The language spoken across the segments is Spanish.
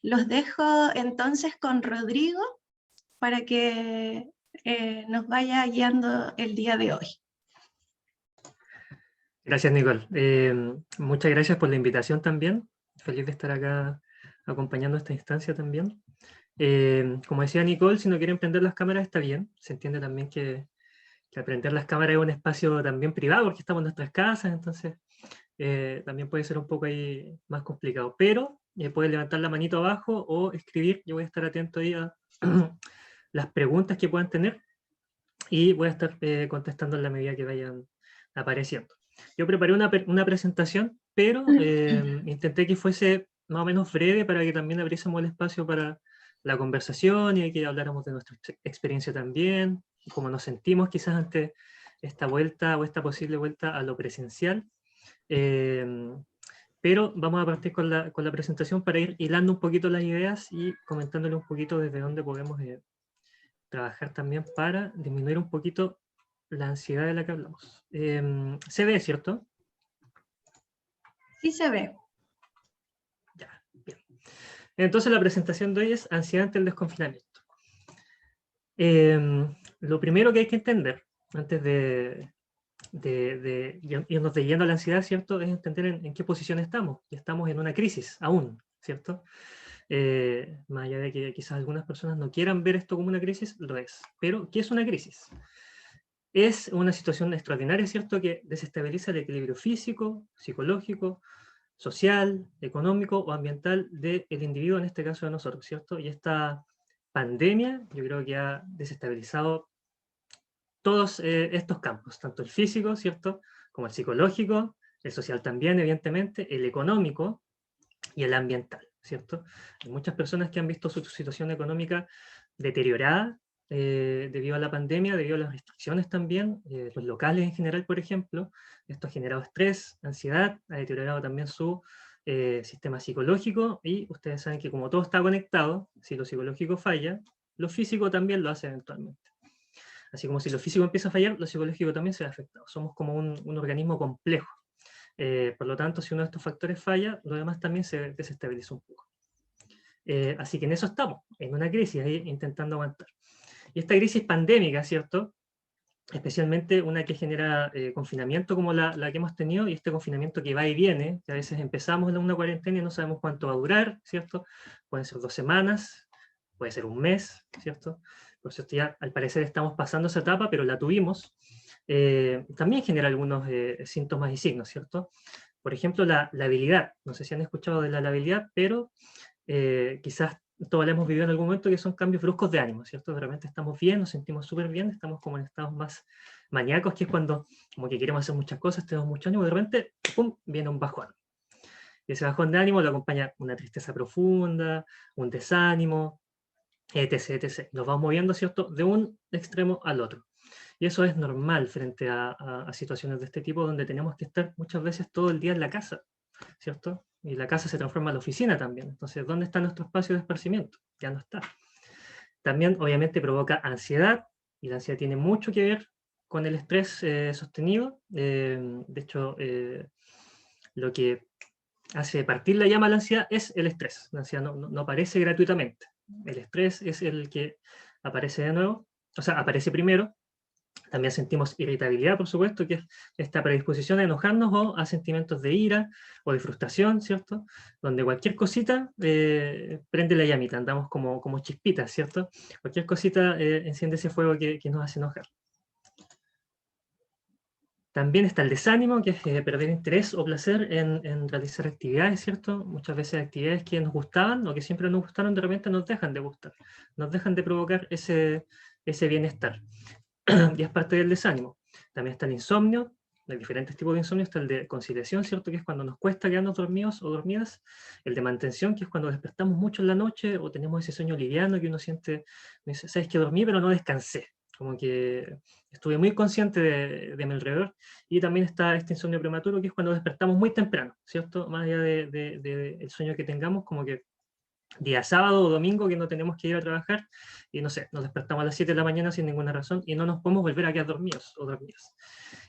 Los dejo entonces con Rodrigo para que nos vaya guiando el día de hoy. Gracias, Nicole. Muchas gracias por la invitación también. Feliz de estar acá acompañando esta instancia también. Como decía Nicole, si no quieren prender las cámaras está bien. Se entiende también que prender las cámaras es un espacio también privado porque estamos en nuestras casas, entonces también puede ser un poco ahí más complicado. Pero pueden levantar la manito abajo o escribir. Yo voy a estar atento ahí a las preguntas que puedan tener y voy a estar contestando en la medida que vayan apareciendo. Yo preparé una presentación, pero intenté que fuese más o menos breve para que también abriésemos el espacio para la conversación y que habláramos de nuestra experiencia también, cómo nos sentimos quizás ante esta vuelta o esta posible vuelta a lo presencial. Pero vamos a partir con la presentación para ir hilando un poquito las ideas y comentándole un poquito desde dónde podemos trabajar también para disminuir un poquito la ansiedad de la que hablamos. ¿Se ve, cierto? Sí se ve. Ya, bien. Entonces la presentación de hoy es ansiedad ante el desconfinamiento. Lo primero que hay que entender, antes de irnos de lleno a la ansiedad, ¿cierto? Es entender en qué posición estamos. Y estamos en una crisis aún, ¿cierto? Más allá de que quizás algunas personas no quieran ver esto como una crisis, lo es. Pero, ¿qué es una crisis? Es una situación extraordinaria, ¿cierto?, que desestabiliza el equilibrio físico, psicológico, social, económico o ambiental del individuo, en este caso de nosotros, ¿cierto? Y esta pandemia yo creo que ha desestabilizado todos estos campos, tanto el físico, ¿cierto?, como el psicológico, el social también, evidentemente, el económico y el ambiental, ¿cierto? Hay muchas personas que han visto su situación económica deteriorada debido a la pandemia, debido a las restricciones también, los locales en general, por ejemplo. Esto ha generado estrés, ansiedad, ha deteriorado también su sistema psicológico y ustedes saben que como todo está conectado, si lo psicológico falla, lo físico también lo hace eventualmente. Así como si lo físico empieza a fallar, lo psicológico también se ve afectado. Somos como un organismo complejo. Por lo tanto, si uno de estos factores falla, lo demás también se desestabiliza un poco. Así que en eso estamos, en una crisis, ahí intentando aguantar. Y esta crisis pandémica, ¿cierto? Especialmente una que genera confinamiento como la que hemos tenido, y este confinamiento que va y viene, que a veces empezamos en una cuarentena y no sabemos cuánto va a durar, ¿cierto? Pueden ser 2 semanas, puede ser un mes, ¿cierto? Por cierto, ya al parecer estamos pasando esa etapa, pero la tuvimos. También genera algunos síntomas y signos, ¿cierto? Por ejemplo, la labilidad. No sé si han escuchado de la labilidad, pero quizás todos la hemos vivido en algún momento, que son cambios bruscos de ánimo, ¿cierto? De repente estamos bien, nos sentimos súper bien, estamos como en estados más maníacos, que es cuando como que queremos hacer muchas cosas, tenemos mucho ánimo, y de repente, ¡pum!, viene un bajón. Y ese bajón de ánimo lo acompaña una tristeza profunda, un desánimo, etc., etc. Nos vamos moviendo, ¿cierto?, de un extremo al otro. Y eso es normal frente a situaciones de este tipo, donde tenemos que estar muchas veces todo el día en la casa, ¿cierto? Y la casa se transforma en la oficina también. Entonces, ¿dónde está nuestro espacio de esparcimiento? Ya no está. También, obviamente, provoca ansiedad, y la ansiedad tiene mucho que ver con el estrés sostenido. De hecho, lo que hace partir la llama a la ansiedad es el estrés. La ansiedad no aparece gratuitamente. El estrés es el que aparece de nuevo, o sea, aparece primero. También sentimos irritabilidad, por supuesto, que es esta predisposición a enojarnos o a sentimientos de ira o de frustración, ¿cierto? Donde cualquier cosita prende la llamita, andamos como chispitas, ¿cierto? Cualquier cosita enciende ese fuego que nos hace enojar. También está el desánimo, que es perder interés o placer en realizar actividades, ¿cierto? Muchas veces actividades que nos gustaban o que siempre nos gustaron, de repente nos dejan de gustar, nos dejan de provocar ese bienestar. Y es parte del desánimo. También está el insomnio, hay diferentes tipos de insomnio. Está el de conciliación, ¿cierto?, que es cuando nos cuesta quedarnos dormidos o dormidas. El de mantención, que es cuando despertamos mucho en la noche o tenemos ese sueño liviano que uno siente, dice, sabes que dormí pero no descansé, como que estuve muy consciente de mi alrededor. Y también está este insomnio prematuro, que es cuando despertamos muy temprano, ¿cierto?, más allá del sueño que tengamos, como que día sábado o domingo que no tenemos que ir a trabajar y no sé, nos despertamos a las 7 de la mañana sin ninguna razón y no nos podemos volver a quedar dormidos o dormidas.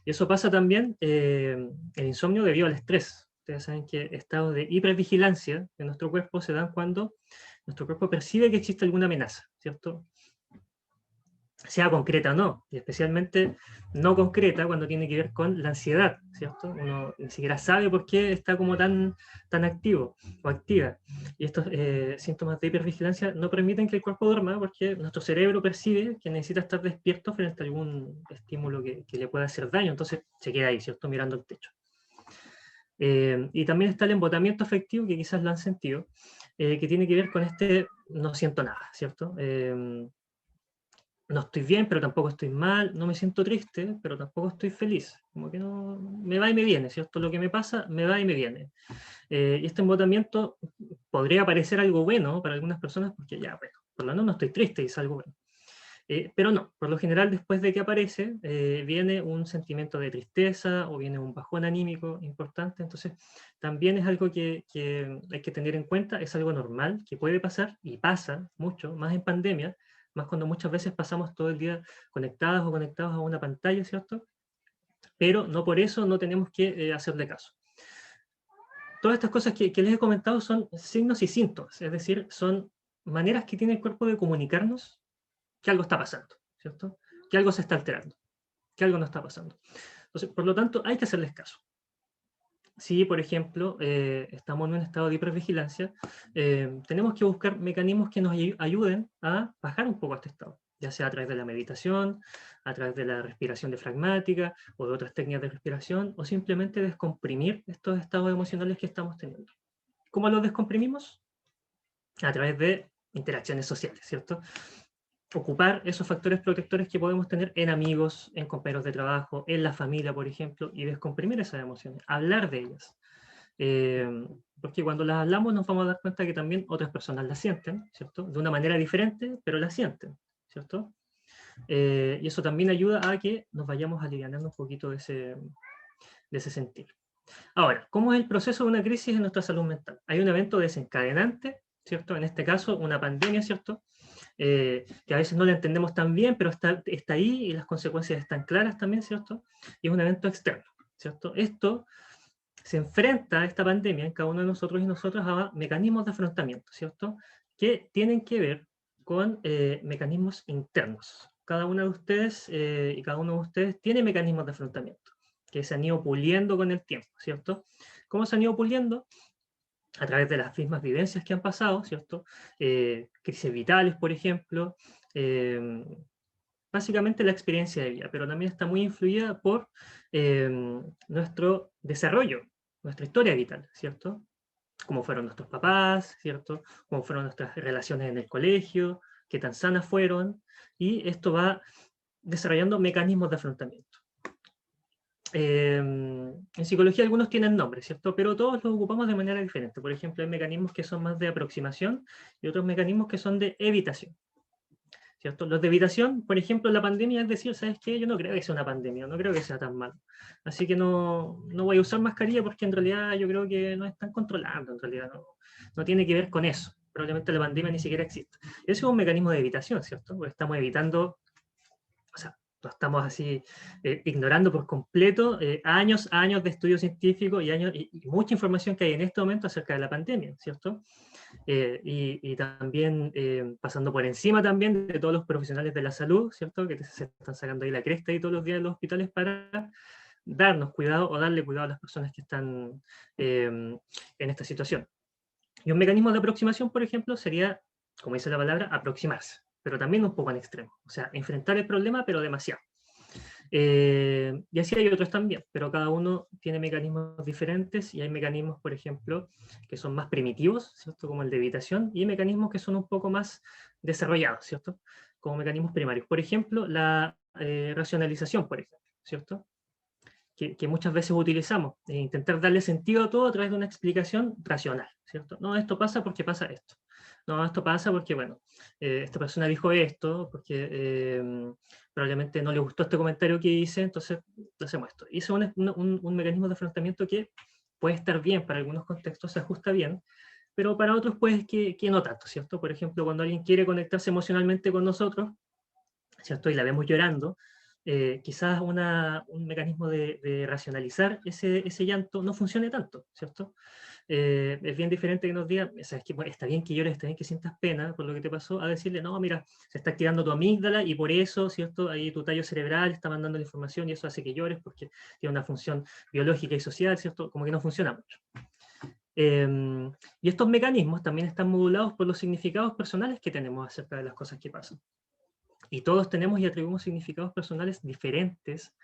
Y eso pasa también, el insomnio debido al estrés, Ustedes saben que estados de hipervigilancia de nuestro cuerpo se dan cuando nuestro cuerpo percibe que existe alguna amenaza, ¿cierto? Sea concreta o no, y especialmente no concreta cuando tiene que ver con la ansiedad, ¿cierto? Uno ni siquiera sabe por qué está como tan activo o activa. Y estos síntomas de hipervigilancia no permiten que el cuerpo duerma porque nuestro cerebro percibe que necesita estar despierto frente a algún estímulo que le pueda hacer daño, entonces se queda ahí, ¿cierto? Mirando el techo. Y también está el embotamiento afectivo, que quizás lo han sentido, que tiene que ver con este no siento nada, ¿cierto? No estoy bien, pero tampoco estoy mal, no me siento triste, pero tampoco estoy feliz. Como que no, me va y me viene, ¿cierto? Lo que me pasa, me va y me viene. Y este embotamiento podría parecer algo bueno para algunas personas, porque ya, bueno, por lo menos no estoy triste y es algo bueno. Pero no, por lo general después de que aparece, viene un sentimiento de tristeza o viene un bajón anímico importante, entonces también es algo que hay que tener en cuenta, es algo normal, que puede pasar y pasa mucho, más en pandemia, más cuando muchas veces pasamos todo el día conectadas o conectados a una pantalla, ¿cierto? Pero no por eso no tenemos que hacerle caso. Todas estas cosas que les he comentado son signos y síntomas, es decir, son maneras que tiene el cuerpo de comunicarnos que algo está pasando, ¿cierto? Que algo se está alterando, que algo no está pasando. Entonces, por lo tanto, hay que hacerles caso. Si, por ejemplo, estamos en un estado de hipervigilancia, tenemos que buscar mecanismos que nos ayuden a bajar un poco este estado, ya sea a través de la meditación, a través de la respiración diafragmática o de otras técnicas de respiración, o simplemente descomprimir estos estados emocionales que estamos teniendo. ¿Cómo los descomprimimos? A través de interacciones sociales, ¿cierto? Ocupar esos factores protectores que podemos tener en amigos, en compañeros de trabajo, en la familia, por ejemplo, y descomprimir esas emociones, hablar de ellas. Porque cuando las hablamos nos vamos a dar cuenta que también otras personas las sienten, ¿cierto? De una manera diferente, pero las sienten, ¿cierto? Y eso también ayuda a que nos vayamos alivianando un poquito de ese sentir. Ahora, ¿cómo es el proceso de una crisis en nuestra salud mental? Hay un evento desencadenante, ¿cierto? En este caso, una pandemia, ¿cierto? Que a veces no la entendemos tan bien, pero está ahí y las consecuencias están claras también, ¿cierto? Y es un evento externo, ¿cierto? Esto se enfrenta a esta pandemia en cada uno de nosotros y nosotras a mecanismos de afrontamiento, ¿cierto? Que tienen que ver con mecanismos internos. Cada uno de ustedes y cada uno de ustedes tiene mecanismos de afrontamiento que se han ido puliendo con el tiempo, ¿cierto? ¿Cómo se han ido puliendo? A través de las mismas vivencias que han pasado, ¿cierto? Crisis vitales, por ejemplo, básicamente la experiencia de vida, pero también está muy influida por nuestro desarrollo, nuestra historia vital, ¿cierto? Cómo fueron nuestros papás, ¿cierto? Cómo fueron nuestras relaciones en el colegio, qué tan sanas fueron, y esto va desarrollando mecanismos de afrontamiento. En psicología algunos tienen nombres, ¿cierto? Pero todos los ocupamos de manera diferente. Por ejemplo, hay mecanismos que son más de aproximación y otros mecanismos que son de evitación, ¿cierto? Los de evitación, por ejemplo, la pandemia es decir, ¿sabes qué? Yo no creo que sea una pandemia, no creo que sea tan mal. Así que no voy a usar mascarilla porque en realidad yo creo que nos están controlando, en realidad no tiene que ver con eso. Probablemente la pandemia ni siquiera existe. Ese es un mecanismo de evitación, ¿cierto? Porque estamos evitando, o sea, lo estamos así ignorando por completo años de estudio científico y mucha información que hay en este momento acerca de la pandemia, ¿cierto? Y también pasando por encima también de todos los profesionales de la salud, ¿cierto? Que se están sacando ahí la cresta y todos los días en los hospitales para darnos cuidado o darle cuidado a las personas que están en esta situación. Y un mecanismo de aproximación, por ejemplo, sería, como dice la palabra, aproximarse, pero también un poco en extremo. O sea, enfrentar el problema, pero demasiado. Y así hay otros también, pero cada uno tiene mecanismos diferentes y hay mecanismos, por ejemplo, que son más primitivos, ¿cierto? Como el de evitación, y hay mecanismos que son un poco más desarrollados, ¿cierto? Como mecanismos primarios. Por ejemplo, la racionalización, por ejemplo, ¿cierto? Que muchas veces utilizamos, intentar darle sentido a todo a través de una explicación racional, ¿cierto? No, esto pasa porque pasa esto. No, esto pasa porque, bueno, esta persona dijo esto, porque probablemente no le gustó este comentario que hice, entonces hacemos esto. Y eso es un mecanismo de afrontamiento que puede estar bien para algunos contextos, se ajusta bien, pero para otros puede que no tanto, ¿cierto? Por ejemplo, cuando alguien quiere conectarse emocionalmente con nosotros, ¿cierto? Y la vemos llorando, quizás un mecanismo de racionalizar ese llanto no funcione tanto, ¿cierto? Es bien diferente que nos digan, ¿sabes qué? Bueno, está bien que llores, está bien que sientas pena por lo que te pasó, a decirle, no, mira, se está activando tu amígdala y por eso, ¿cierto? Ahí tu tallo cerebral está mandando la información y eso hace que llores porque tiene una función biológica y social, ¿cierto? Como que no funciona mucho. Y estos mecanismos también están modulados por los significados personales que tenemos acerca de las cosas que pasan. Y todos tenemos y atribuimos significados personales diferentes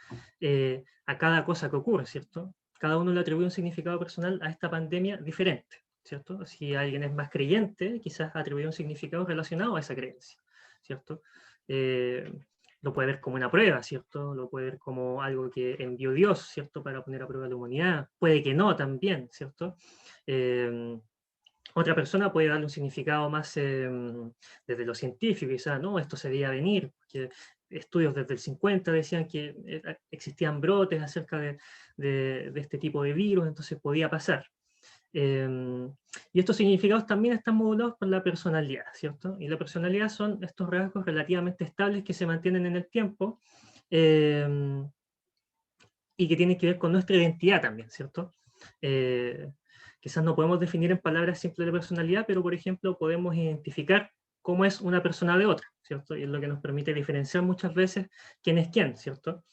a cada cosa que ocurre, ¿cierto? Cada uno le atribuye un significado personal a esta pandemia diferente, ¿cierto? Si alguien es más creyente, quizás atribuye un significado relacionado a esa creencia, ¿cierto? Lo puede ver como una prueba, ¿cierto? Lo puede ver como algo que envió Dios, ¿cierto? Para poner a prueba la humanidad. Puede que no también, ¿cierto? Otra persona puede darle un significado más desde lo científico, quizás, no, esto se veía venir, porque estudios desde el 50 decían que existían brotes acerca de este tipo de virus, entonces podía pasar. Y estos significados también están modulados por la personalidad, ¿cierto? Y la personalidad son estos rasgos relativamente estables que se mantienen en el tiempo y que tienen que ver con nuestra identidad también, ¿cierto? Quizás no podemos definir en palabras simples la personalidad, pero por ejemplo podemos identificar cómo es una persona de otra, ¿cierto? Y es lo que nos permite diferenciar muchas veces quién es quién, ¿cierto?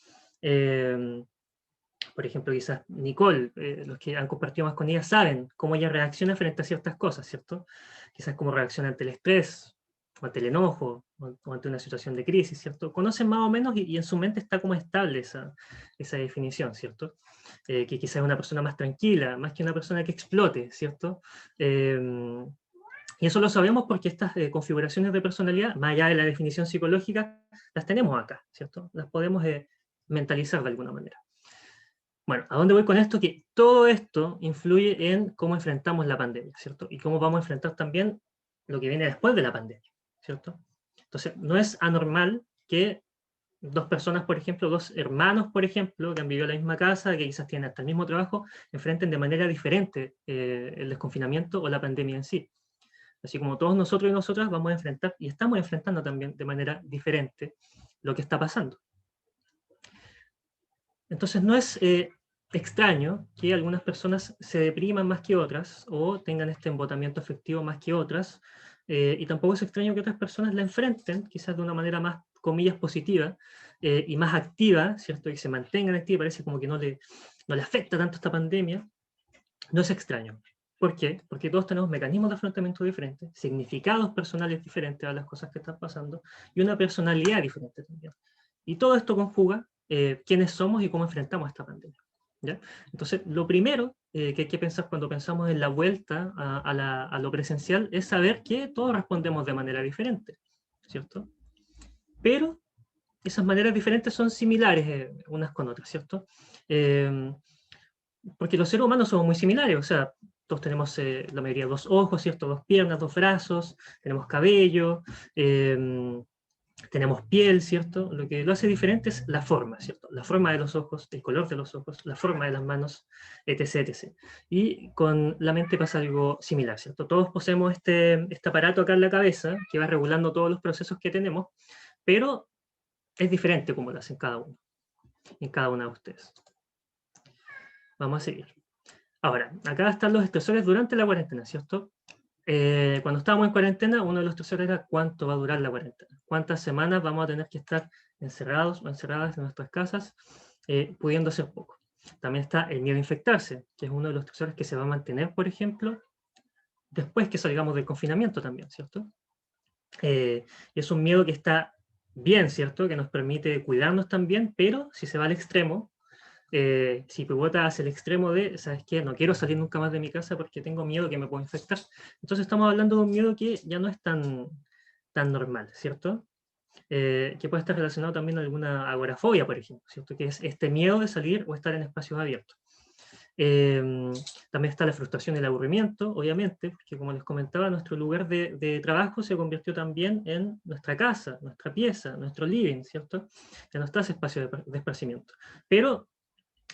Por ejemplo, quizás Nicole, los que han compartido más con ella saben cómo ella reacciona frente a ciertas cosas, ¿cierto? Quizás cómo reacciona ante el estrés, o ante el enojo, o ante una situación de crisis, ¿cierto? Conocen más o menos y en su mente está como estable esa definición, ¿cierto? Que quizás es una persona más tranquila, más que una persona que explote, ¿cierto? Y eso lo sabemos porque estas configuraciones de personalidad, más allá de la definición psicológica, las tenemos acá, ¿cierto? Las podemos mentalizar de alguna manera. Bueno, ¿a dónde voy con esto? Que todo esto influye en cómo enfrentamos la pandemia, ¿cierto? Y cómo vamos a enfrentar también lo que viene después de la pandemia, ¿cierto? Entonces, no es anormal que dos personas, por ejemplo, dos hermanos, por ejemplo, que han vivido en la misma casa, que quizás tienen hasta el mismo trabajo, enfrenten de manera diferente el desconfinamiento o la pandemia en sí. Así como todos nosotros y nosotras vamos a enfrentar, y estamos enfrentando también de manera diferente lo que está pasando. Entonces no es extraño que algunas personas se depriman más que otras o tengan este embotamiento afectivo más que otras, y tampoco es extraño que otras personas la enfrenten quizás de una manera más, comillas, positiva y más activa, ¿cierto? Y se mantengan activas, parece como que no le afecta tanto esta pandemia. No es extraño. ¿Por qué? Porque todos tenemos mecanismos de afrontamiento diferentes, significados personales diferentes a las cosas que están pasando y una personalidad diferente también. Y todo esto conjuga quiénes somos y cómo enfrentamos esta pandemia, ¿ya? Entonces, lo primero que hay que pensar cuando pensamos en la vuelta a lo presencial es saber que todos respondemos de manera diferente, ¿cierto? Pero esas maneras diferentes son similares unas con otras, ¿cierto? Porque los seres humanos somos muy similares, o sea, todos tenemos la mayoría dos ojos, ¿cierto? Dos piernas, dos brazos, tenemos cabello, tenemos piel, ¿cierto? Lo que lo hace diferente es la forma, ¿cierto? La forma de los ojos, el color de los ojos, la forma de las manos, etc., etc. Y con la mente pasa algo similar, ¿cierto? Todos poseemos este aparato acá en la cabeza que va regulando todos los procesos que tenemos, pero es diferente como lo hacen cada uno, en cada una de ustedes. Vamos a seguir. Ahora, acá están los estresores durante la cuarentena, ¿cierto? Cuando estábamos en cuarentena, uno de los estresores era cuánto va a durar la cuarentena. Cuántas semanas vamos a tener que estar encerrados o encerradas en nuestras casas, pudiendo hacer poco. También está el miedo a infectarse, que es uno de los estresores que se va a mantener, por ejemplo, después que salgamos del confinamiento también, ¿cierto? Y es un miedo que está bien, ¿cierto? Que nos permite cuidarnos también, pero si se va al extremo, si pivota hacia el extremo de, ¿sabes qué? No quiero salir nunca más de mi casa porque tengo miedo que me pueda infectar. Entonces estamos hablando de un miedo que ya no es tan normal, ¿cierto? Que puede estar relacionado también a alguna agorafobia, por ejemplo, ¿cierto? Que es este miedo de salir o estar en espacios abiertos. También está la frustración y el aburrimiento, obviamente, porque como les comentaba, nuestro lugar de trabajo se convirtió también en nuestra casa, nuestra pieza, nuestro living, ¿cierto? Ya no está ese espacio de esparcimiento. Pero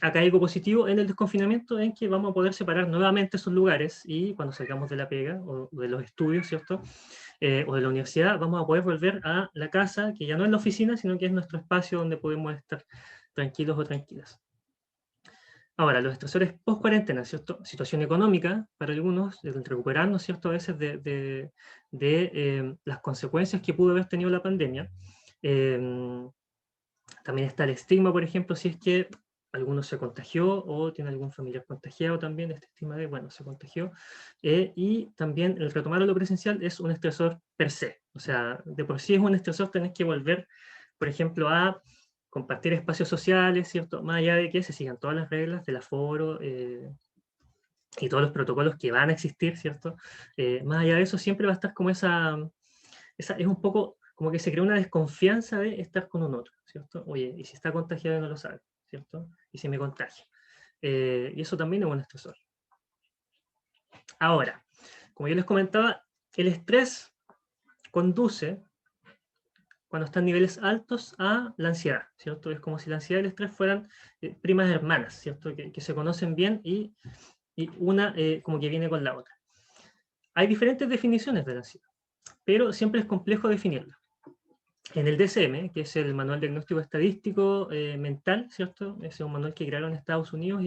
acá hay algo positivo en el desconfinamiento, en que vamos a poder separar nuevamente esos lugares, y cuando salgamos de la pega o de los estudios, ¿cierto? O de la universidad, vamos a poder volver a la casa, que ya no es la oficina, sino que es nuestro espacio donde podemos estar tranquilos o tranquilas. Ahora, los estresores post-cuarentena, ¿cierto? Situación económica, para algunos, el recuperarnos, ¿cierto? A veces de las consecuencias que pudo haber tenido la pandemia. También está el estigma, por ejemplo, si es que alguno se contagió o tiene algún familiar contagiado también, este estigma de, bueno, se contagió. Y también el retomar a lo presencial es un estresor per se. O sea, de por sí es un estresor tener que volver, por ejemplo, a compartir espacios sociales, ¿cierto? Más allá de que se sigan todas las reglas del aforo y todos los protocolos que van a existir, ¿cierto? Más allá de eso, siempre va a estar como es un poco como que se crea una desconfianza de estar con un otro, ¿cierto? Oye, ¿y si está contagiado y no lo sabe, ¿cierto? ¿Y si me contagia? Y eso también es un estresor. Ahora, como yo les comentaba, el estrés conduce, cuando están en niveles altos, a la ansiedad, ¿cierto? Es como si la ansiedad y el estrés fueran primas hermanas, ¿cierto? Que se conocen bien y una como que viene con la otra. Hay diferentes definiciones de la ansiedad, pero siempre es complejo definirla. En el DSM, que es el Manual Diagnóstico Estadístico Mental, ¿cierto? Ese es un manual que crearon en Estados Unidos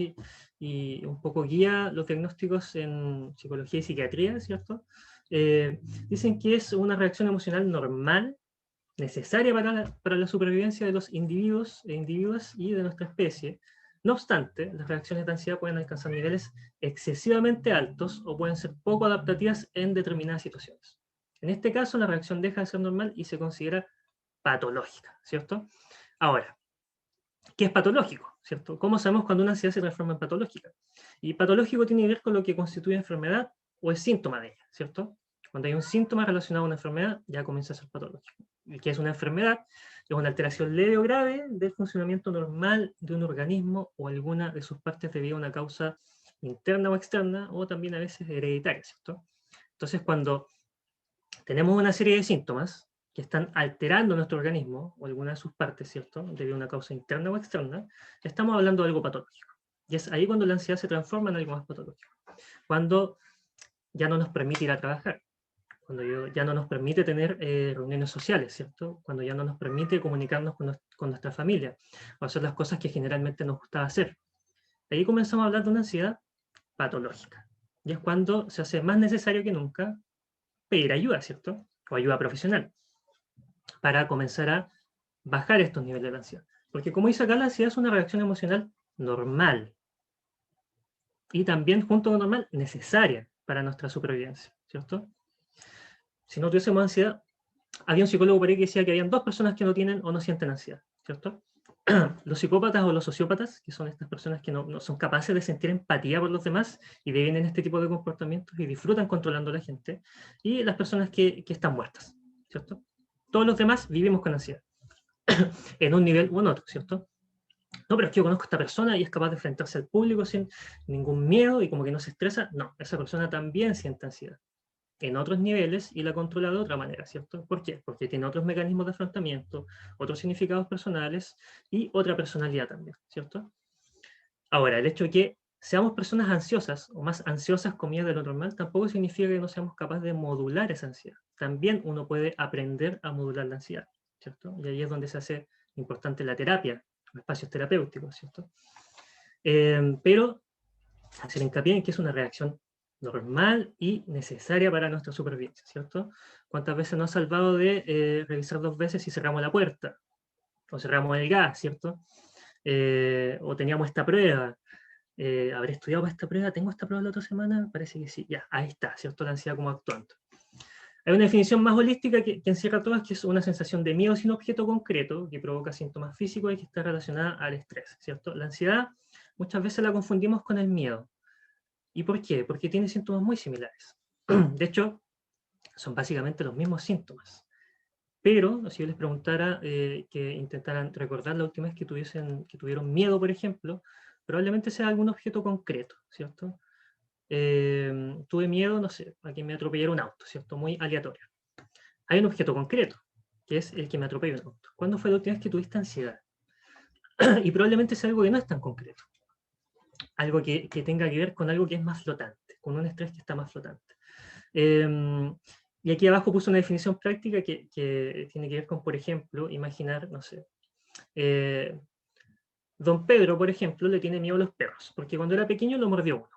y un poco guía los diagnósticos en psicología y psiquiatría, ¿cierto? Dicen que es una reacción emocional normal, necesaria para la supervivencia de los individuos e individuas y de nuestra especie. No obstante, las reacciones de ansiedad pueden alcanzar niveles excesivamente altos o pueden ser poco adaptativas en determinadas situaciones. En este caso, la reacción deja de ser normal y se considera patológica, ¿cierto? Ahora, ¿qué es patológico? ¿Cierto? ¿Cómo sabemos cuando una ansiedad se transforma en patológica? Y patológico tiene que ver con lo que constituye enfermedad o es síntoma de ella, ¿cierto? Cuando hay un síntoma relacionado a una enfermedad, ya comienza a ser patológico. ¿Y qué es una enfermedad? Es una alteración leve o grave del funcionamiento normal de un organismo o alguna de sus partes debido a una causa interna o externa, o también a veces hereditaria, ¿cierto? Entonces, cuando tenemos una serie de síntomas que están alterando nuestro organismo o alguna de sus partes, ¿cierto? Debido a una causa interna o externa, estamos hablando de algo patológico. Y es ahí cuando la ansiedad se transforma en algo más patológico. Cuando ya no nos permite ir a trabajar, cuando ya no nos permite tener reuniones sociales, ¿cierto? Cuando ya no nos permite comunicarnos con nuestra familia o hacer las cosas que generalmente nos gustaba hacer. Ahí comenzamos a hablar de una ansiedad patológica. Y es cuando se hace más necesario que nunca pedir ayuda, ¿cierto? O ayuda profesional, para comenzar a bajar estos niveles de ansiedad. Porque como dice acá, la ansiedad es una reacción emocional normal. Y también, junto con normal, necesaria para nuestra supervivencia, ¿cierto? Si no tuviésemos ansiedad, había un psicólogo por ahí que decía que habían dos personas que no tienen o no sienten ansiedad, ¿cierto? Los psicópatas o los sociópatas, que son estas personas que no son capaces de sentir empatía por los demás y devienen este tipo de comportamientos y disfrutan controlando a la gente, y las personas que están muertas, ¿cierto? Todos los demás vivimos con ansiedad, en un nivel u en otro, ¿cierto? No, pero es que yo conozco a esta persona y es capaz de enfrentarse al público sin ningún miedo y como que no se estresa. No, esa persona también siente ansiedad en otros niveles y la controla de otra manera, ¿cierto? ¿Por qué? Porque tiene otros mecanismos de afrontamiento, otros significados personales y otra personalidad también, ¿cierto? Ahora, el hecho de que seamos personas ansiosas o más ansiosas comidas de lo normal tampoco significa que no seamos capaces de modular esa ansiedad. También uno puede aprender a modular la ansiedad, ¿cierto? Y ahí es donde se hace importante la terapia, los espacios terapéuticos, ¿cierto? Pero hacer hincapié en que es una reacción normal y necesaria para nuestra supervivencia, ¿cierto? ¿Cuántas veces nos ha salvado de revisar 2 veces si cerramos la puerta? O cerramos el gas, ¿cierto? O teníamos esta prueba. ¿Habré estudiado para esta prueba? ¿Tengo esta prueba la otra semana? Parece que sí. Ya, ahí está, ¿cierto? La ansiedad como actuando. Hay una definición más holística que encierra todas, que es una sensación de miedo sin objeto concreto, que provoca síntomas físicos y que está relacionada al estrés, ¿cierto? La ansiedad muchas veces la confundimos con el miedo. ¿Y por qué? Porque tiene síntomas muy similares. De hecho, son básicamente los mismos síntomas. Pero, si yo les preguntara que intentaran recordar la última vez que tuvieron miedo, por ejemplo, probablemente sea algún objeto concreto, ¿cierto? Tuve miedo, no sé, a que me atropellara un auto, ¿cierto? Muy aleatorio. Hay un objeto concreto, que es el que me atropella un auto. ¿Cuándo fue la última vez que tuviste ansiedad? Y probablemente sea algo que no es tan concreto. algo que tenga que ver con algo que es más flotante, con un estrés que está más flotante. Y aquí abajo puse una definición práctica que tiene que ver con, por ejemplo, imaginar, no sé, don Pedro, por ejemplo, le tiene miedo a los perros, porque cuando era pequeño lo mordió uno.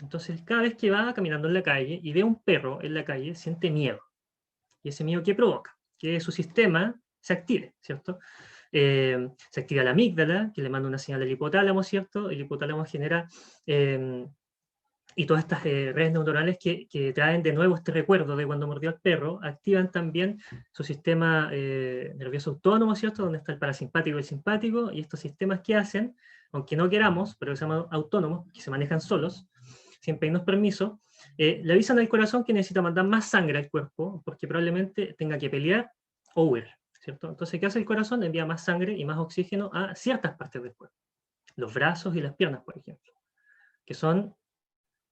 Entonces, cada vez que va caminando en la calle y ve un perro en la calle, siente miedo. ¿Y ese miedo qué provoca? Que su sistema se active, ¿cierto? Se activa la amígdala, que le manda una señal al hipotálamo, ¿cierto? El hipotálamo genera... y todas estas redes neuronales que traen de nuevo este recuerdo de cuando mordió al perro, activan también su sistema nervioso autónomo, ¿cierto? Donde está el parasimpático y el simpático, y estos sistemas que hacen, aunque no queramos, pero que se llaman autónomos, que se manejan solos, sin pedirnos permiso, le avisan al corazón que necesita mandar más sangre al cuerpo, porque probablemente tenga que pelear o huir, ¿cierto? Entonces, ¿qué hace el corazón? Envía más sangre y más oxígeno a ciertas partes del cuerpo, los brazos y las piernas, por ejemplo, que son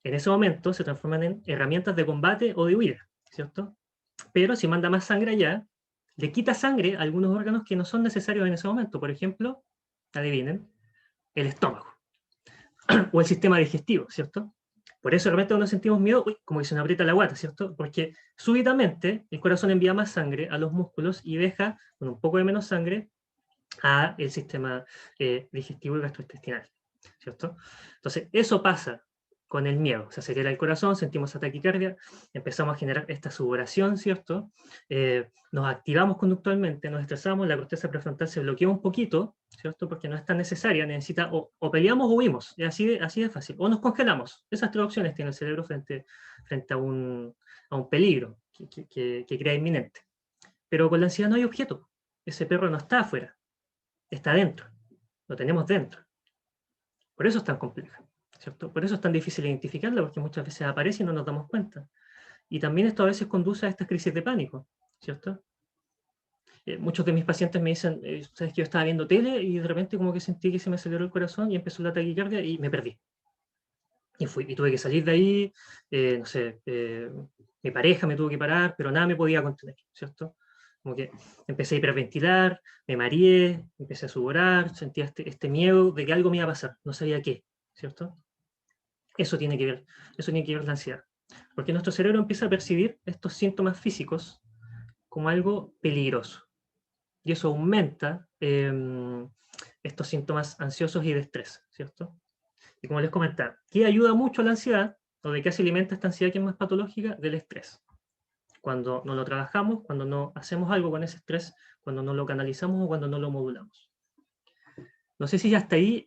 en ese momento se transforman en herramientas de combate o de huida, ¿cierto? Pero si manda más sangre allá, le quita sangre a algunos órganos que no son necesarios en ese momento. Por ejemplo, adivinen, el estómago o el sistema digestivo, ¿cierto? Por eso de repente cuando sentimos miedo, uy, como que se nos aprieta la guata, ¿cierto? Porque súbitamente el corazón envía más sangre a los músculos y deja con un poco de menos sangre a el sistema digestivo y gastrointestinal, ¿cierto? Entonces, eso pasa con el miedo. Se acelera el corazón, sentimos esa taquicardia, empezamos a generar esta sudoración, ¿cierto? Nos activamos conductualmente, nos estresamos, la corteza prefrontal se bloquea un poquito, ¿cierto? Porque no es tan necesaria, necesita o peleamos o huimos, es así de fácil. O nos congelamos. Esas tres opciones tiene el cerebro frente a un peligro que crea inminente. Pero con la ansiedad no hay objeto. Ese perro no está afuera, está dentro, lo tenemos dentro. Por eso es tan compleja, ¿cierto? Por eso es tan difícil identificarla, porque muchas veces aparece y no nos damos cuenta. Y también esto a veces conduce a estas crisis de pánico, ¿cierto? Muchos de mis pacientes me dicen, sabes que yo estaba viendo tele y de repente como que sentí que se me aceleró el corazón y empezó la taquicardia y me perdí. Y tuve que salir de ahí, no sé, mi pareja me tuvo que parar, pero nada me podía contener, ¿cierto? Como que empecé a hiperventilar, me mareé, empecé a sudorar, sentía este miedo de que algo me iba a pasar, no sabía qué, ¿cierto? Eso tiene que ver la ansiedad. Porque nuestro cerebro empieza a percibir estos síntomas físicos como algo peligroso. Y eso aumenta estos síntomas ansiosos y de estrés, ¿cierto? Y como les comentaba, ¿qué ayuda mucho a la ansiedad? ¿O de qué se alimenta esta ansiedad que es más patológica? Del estrés. Cuando no lo trabajamos, cuando no hacemos algo con ese estrés, cuando no lo canalizamos o cuando no lo modulamos. No sé si hasta ahí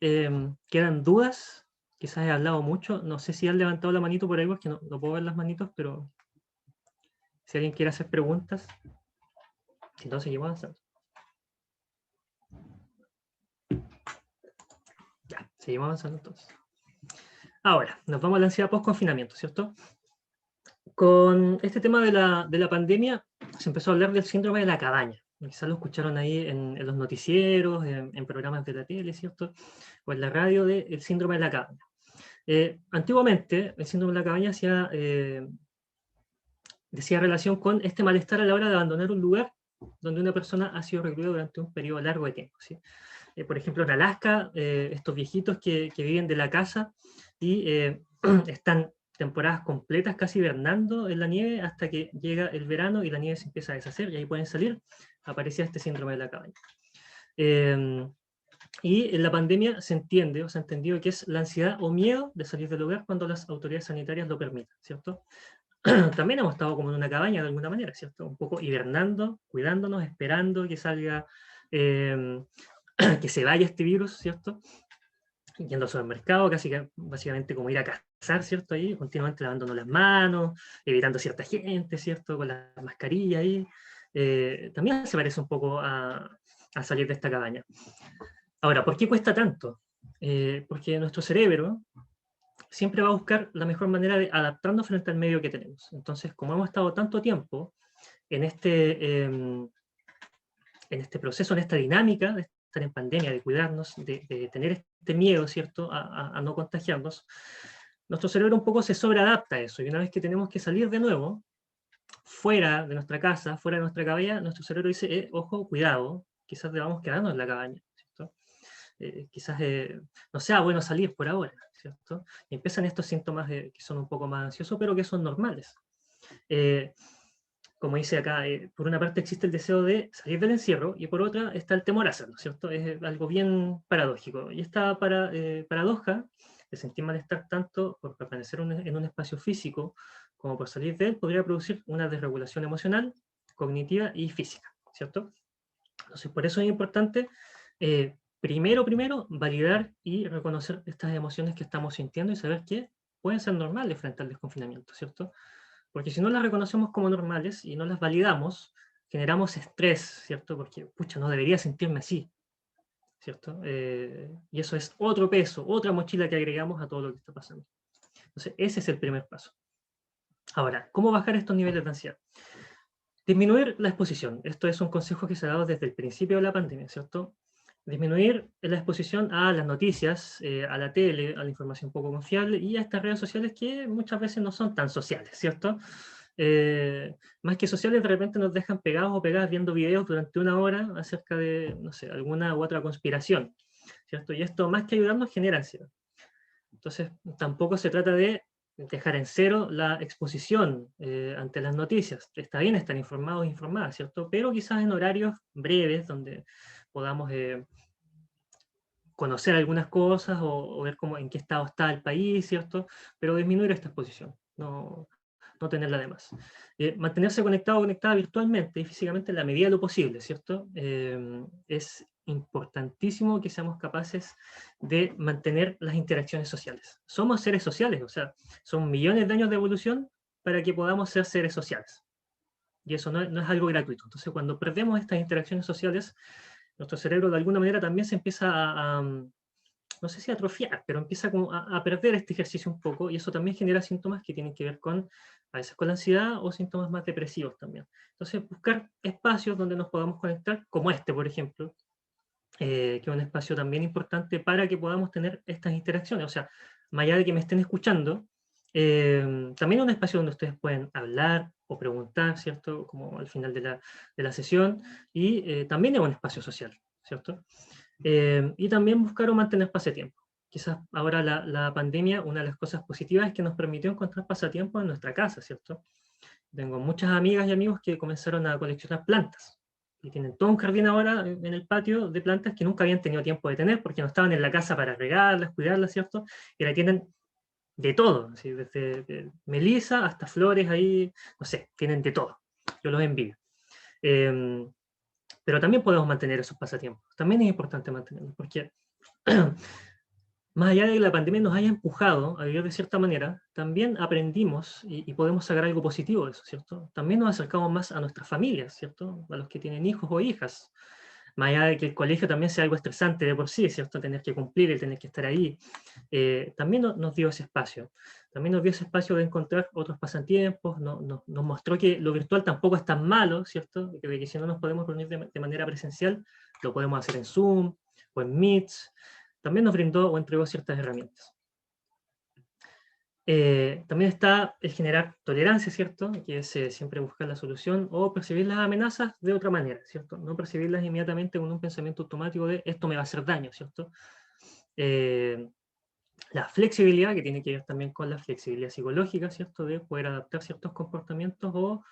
quedan dudas, quizás he hablado mucho, no sé si han levantado la manito por ahí porque no puedo ver las manitos, pero si alguien quiere hacer preguntas, si no, seguimos avanzando. Ya, seguimos avanzando entonces. Ahora, nos vamos a la ansiedad post-confinamiento, ¿cierto? Con este tema de la pandemia se empezó a hablar del síndrome de la cabaña. Quizás lo escucharon ahí en los noticieros, en programas de la tele, ¿cierto? O en la radio del síndrome de la cabaña. Antiguamente, el síndrome de la cabaña decía relación con este malestar a la hora de abandonar un lugar donde una persona ha sido recluida durante un periodo largo de tiempo, ¿sí? Por ejemplo, en Alaska, estos viejitos que viven de la casa y están temporadas completas casi hibernando en la nieve hasta que llega el verano y la nieve se empieza a deshacer y ahí pueden salir, aparecía este síndrome de la cabaña. Y en la pandemia se entiende o se ha entendido que es la ansiedad o miedo de salir del hogar cuando las autoridades sanitarias lo permitan, ¿cierto? También hemos estado como en una cabaña de alguna manera, ¿cierto? Un poco hibernando, cuidándonos, esperando que salga, que se vaya este virus, ¿cierto? Yendo al supermercado, básicamente como ir a cazar, ¿cierto? Ahí, continuamente lavándonos las manos, evitando cierta gente, ¿cierto? Con la mascarilla ahí. También se parece un poco a salir de esta cabaña. Ahora, ¿por qué cuesta tanto? Porque nuestro cerebro siempre va a buscar la mejor manera de adaptarnos frente al medio que tenemos. Entonces, como hemos estado tanto tiempo en este proceso, en esta dinámica de estar en pandemia, de cuidarnos, de tener este miedo, ¿cierto?, a no contagiarnos, nuestro cerebro un poco se sobreadapta a eso. Y una vez que tenemos que salir de nuevo, fuera de nuestra casa, fuera de nuestra cabaña, nuestro cerebro dice, ojo, cuidado, quizás debamos quedarnos en la cabaña, ¿cierto? quizás no sea bueno salir por ahora, ¿cierto? Y empiezan estos síntomas que son un poco más ansiosos, pero que son normales. Como dice acá, por una parte existe el deseo de salir del encierro y por otra está el temor a hacerlo, ¿cierto? Es algo bien paradójico. Y esta paradoja de sentir malestar tanto por permanecer en un espacio físico como por salir de él podría producir una desregulación emocional, cognitiva y física, ¿cierto? Entonces, por eso es importante, primero, validar y reconocer estas emociones que estamos sintiendo y saber que pueden ser normales frente al desconfinamiento, ¿cierto? Porque si no las reconocemos como normales y no las validamos, generamos estrés, ¿cierto? Porque, pucha, no debería sentirme así, ¿cierto? Y eso es otro peso, otra mochila que agregamos a todo lo que está pasando. Entonces, ese es el primer paso. Ahora, ¿cómo bajar estos niveles de ansiedad? Disminuir la exposición. Esto es un consejo que se ha dado desde el principio de la pandemia, ¿cierto? Disminuir la exposición a las noticias, a la tele, a la información poco confiable y a estas redes sociales que muchas veces no son tan sociales, ¿cierto? Más que sociales, de repente nos dejan pegados o pegadas viendo videos durante una hora acerca de, no sé, alguna u otra conspiración, ¿cierto? Y esto, más que ayudarnos, genera ansiedad. Entonces, tampoco se trata de dejar en cero la exposición ante las noticias. Está bien estar informados e informadas, ¿cierto? Pero quizás en horarios breves, donde podamos conocer algunas cosas o ver cómo, en qué estado está el país, ¿cierto? Pero disminuir esta exposición, no tenerla de más. Mantenerse conectado o conectada virtualmente y físicamente en la medida de lo posible, ¿cierto? Es importantísimo que seamos capaces de mantener las interacciones sociales. Somos seres sociales, o sea, son millones de años de evolución para que podamos ser seres sociales. Y eso no es algo gratuito. Entonces, cuando perdemos estas interacciones sociales, nuestro cerebro de alguna manera también se empieza no sé si atrofiar, pero empieza como a perder este ejercicio un poco y eso también genera síntomas que tienen que ver a veces con la ansiedad o síntomas más depresivos también. Entonces, buscar espacios donde nos podamos conectar, como este, por ejemplo, que es un espacio también importante para que podamos tener estas interacciones. O sea, más allá de que me estén escuchando, también un espacio donde ustedes pueden hablar o preguntar, ¿cierto? Como al final de la sesión, y también es un espacio social, ¿cierto? Y también buscar o mantener pasatiempo. Quizás ahora la pandemia, una de las cosas positivas es que nos permitió encontrar pasatiempos en nuestra casa, ¿cierto? Tengo muchas amigas y amigos que comenzaron a coleccionar plantas y tienen todo un jardín ahora en el patio de plantas que nunca habían tenido tiempo de tener porque no estaban en la casa para regarlas, cuidarlas, ¿cierto? Y ahora tienen de todo, ¿sí? Desde melisa hasta flores ahí, no sé, tienen de todo. Yo los envidio. Pero también podemos mantener esos pasatiempos. También es importante mantenerlos porque más allá de que la pandemia nos haya empujado a vivir de cierta manera, también aprendimos y podemos sacar algo positivo de eso, ¿cierto? También nos acercamos más a nuestras familias, ¿cierto? A los que tienen hijos o hijas. Más allá de que el colegio también sea algo estresante de por sí, ¿cierto? Tener que cumplir, el tener que estar ahí. También nos dio ese espacio. También nos dio ese espacio de encontrar otros pasatiempos, nos mostró que lo virtual tampoco es tan malo, ¿cierto? De que si no nos podemos reunir de manera presencial, lo podemos hacer en Zoom o en Meet. También nos brindó o entregó ciertas herramientas. También está el generar tolerancia, ¿cierto? Que es siempre buscar la solución o percibir las amenazas de otra manera, ¿cierto? No percibirlas inmediatamente con un pensamiento automático de esto me va a hacer daño, ¿cierto? La flexibilidad, que tiene que ver también con la flexibilidad psicológica, ¿cierto? De poder adaptar ciertos comportamientos o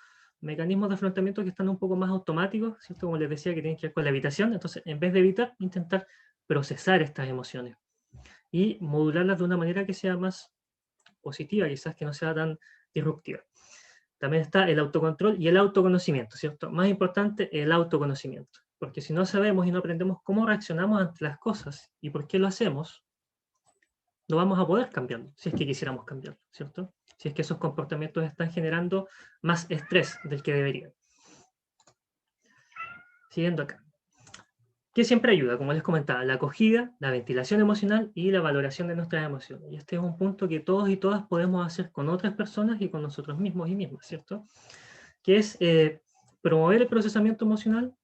mecanismos de afrontamiento que están un poco más automáticos, ¿cierto? Como les decía, que tienen que ver con la evitación. Entonces, en vez de evitar, intentar procesar estas emociones y modularlas de una manera que sea más positiva, quizás que no sea tan disruptiva. También está el autocontrol y el autoconocimiento, ¿cierto? Más importante, el autoconocimiento. Porque si no sabemos y no aprendemos cómo reaccionamos ante las cosas y por qué lo hacemos, no vamos a poder cambiarlo, si es que quisiéramos cambiarlo, ¿cierto? Si es que esos comportamientos están generando más estrés del que deberían. Siguiendo acá. ¿Qué siempre ayuda? Como les comentaba, la acogida, la ventilación emocional y la valoración de nuestras emociones. Y este es un punto que todos y todas podemos hacer con otras personas y con nosotros mismos y mismas, ¿cierto? Que es promover el procesamiento emocional